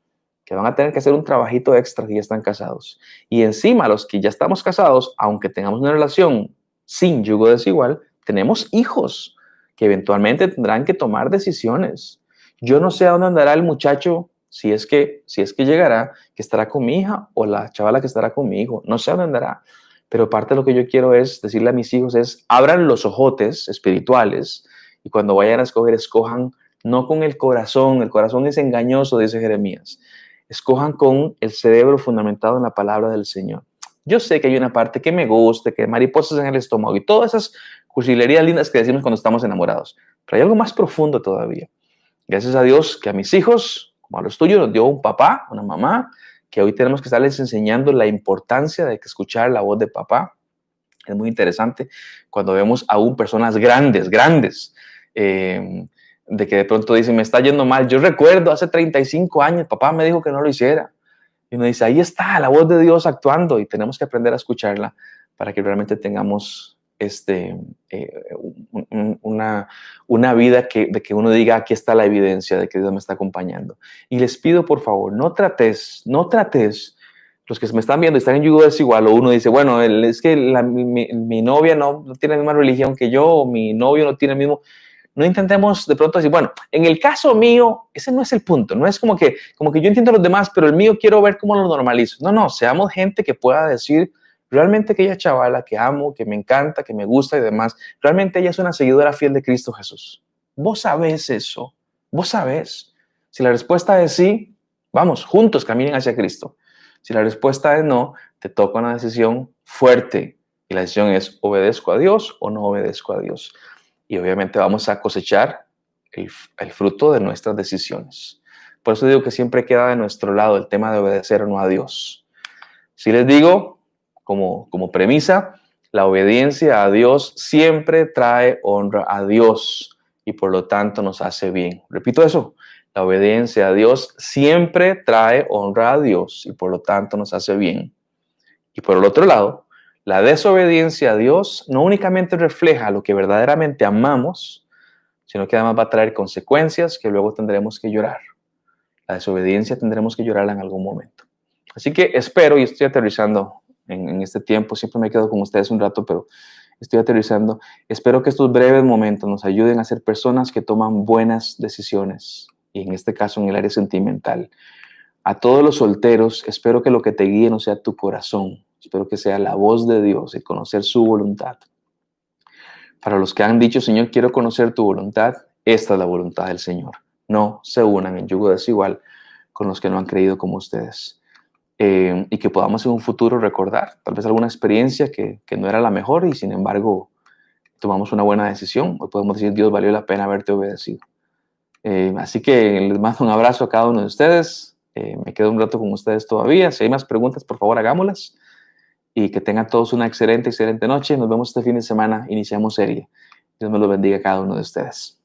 que van a tener que hacer un trabajito extra si ya están casados. Y encima, los que ya estamos casados, aunque tengamos una relación sin yugo desigual, tenemos hijos que eventualmente tendrán que tomar decisiones. Yo no sé a dónde andará el muchacho, si es que llegará, que estará con mi hija, o la chavala que estará con mi hijo. No sé a dónde andará. Pero parte de lo que yo quiero es decirle a mis hijos es, abran los ojotes espirituales y cuando vayan a escoger, escojan no con el corazón es engañoso, dice Jeremías. Escojan con el cerebro fundamentado en la palabra del Señor. Yo sé que hay una parte que me gusta, que mariposas en el estómago y todas esas cursilerías lindas que decimos cuando estamos enamorados. Pero hay algo más profundo todavía. Gracias a Dios que a mis hijos, como a los tuyos, nos dio un papá, una mamá, que hoy tenemos que estarles enseñando la importancia de escuchar la voz de papá. Es muy interesante cuando vemos aún personas grandes, de que de pronto dicen, me está yendo mal. Yo recuerdo hace 35 años, papá me dijo que no lo hiciera. Y uno dice, ahí está la voz de Dios actuando y tenemos que aprender a escucharla para que realmente tengamos una vida de que uno diga, aquí está la evidencia de que Dios me está acompañando. Y les pido, por favor, no trates, los que me están viendo y están en yugo desigual, o uno dice, bueno, es que mi novia no tiene la misma religión que yo, o mi novio no tiene el mismo. No intentemos de pronto decir, bueno, en el caso mío, ese no es el punto. No es como que yo entiendo a los demás, pero el mío quiero ver cómo lo normalizo. No, seamos gente que pueda decir realmente aquella chavala que amo, que me encanta, que me gusta y demás, realmente ella es una seguidora fiel de Cristo Jesús. Vos sabés eso. Vos sabés. Si la respuesta es sí, vamos, juntos caminen hacia Cristo. Si la respuesta es no, te toca una decisión fuerte. Y la decisión es, ¿obedezco a Dios o no obedezco a Dios? Y obviamente vamos a cosechar el fruto de nuestras decisiones. Por eso digo que siempre queda de nuestro lado el tema de obedecer o no a Dios. Si les digo, como premisa, la obediencia a Dios siempre trae honra a Dios y por lo tanto nos hace bien. Repito eso, la obediencia a Dios siempre trae honra a Dios y por lo tanto nos hace bien. Y por el otro lado, la desobediencia a Dios no únicamente refleja lo que verdaderamente amamos, sino que además va a traer consecuencias que luego tendremos que llorar. La desobediencia tendremos que llorarla en algún momento. Así que espero, y estoy aterrizando en este tiempo, siempre me quedo con ustedes un rato, pero estoy aterrizando. Espero que estos breves momentos nos ayuden a ser personas que toman buenas decisiones, y en este caso en el área sentimental. A todos los solteros, espero que lo que te guíe no sea tu corazón, espero que sea la voz de Dios y conocer su voluntad. Para los que han dicho, Señor, quiero conocer tu voluntad, esta es la voluntad del Señor, no se unan en yugo desigual con los que no han creído como ustedes. Y que podamos en un futuro recordar tal vez alguna experiencia que no era la mejor y sin embargo tomamos una buena decisión. Hoy podemos decir, Dios, valió la pena haberte obedecido. Así que les mando un abrazo a cada uno de ustedes. Me quedo un rato con ustedes todavía. Si hay más preguntas, por favor, hagámoslas. Y que tengan todos una excelente, excelente noche. Nos vemos este fin de semana. Iniciamos serie. Dios me lo bendiga a cada uno de ustedes.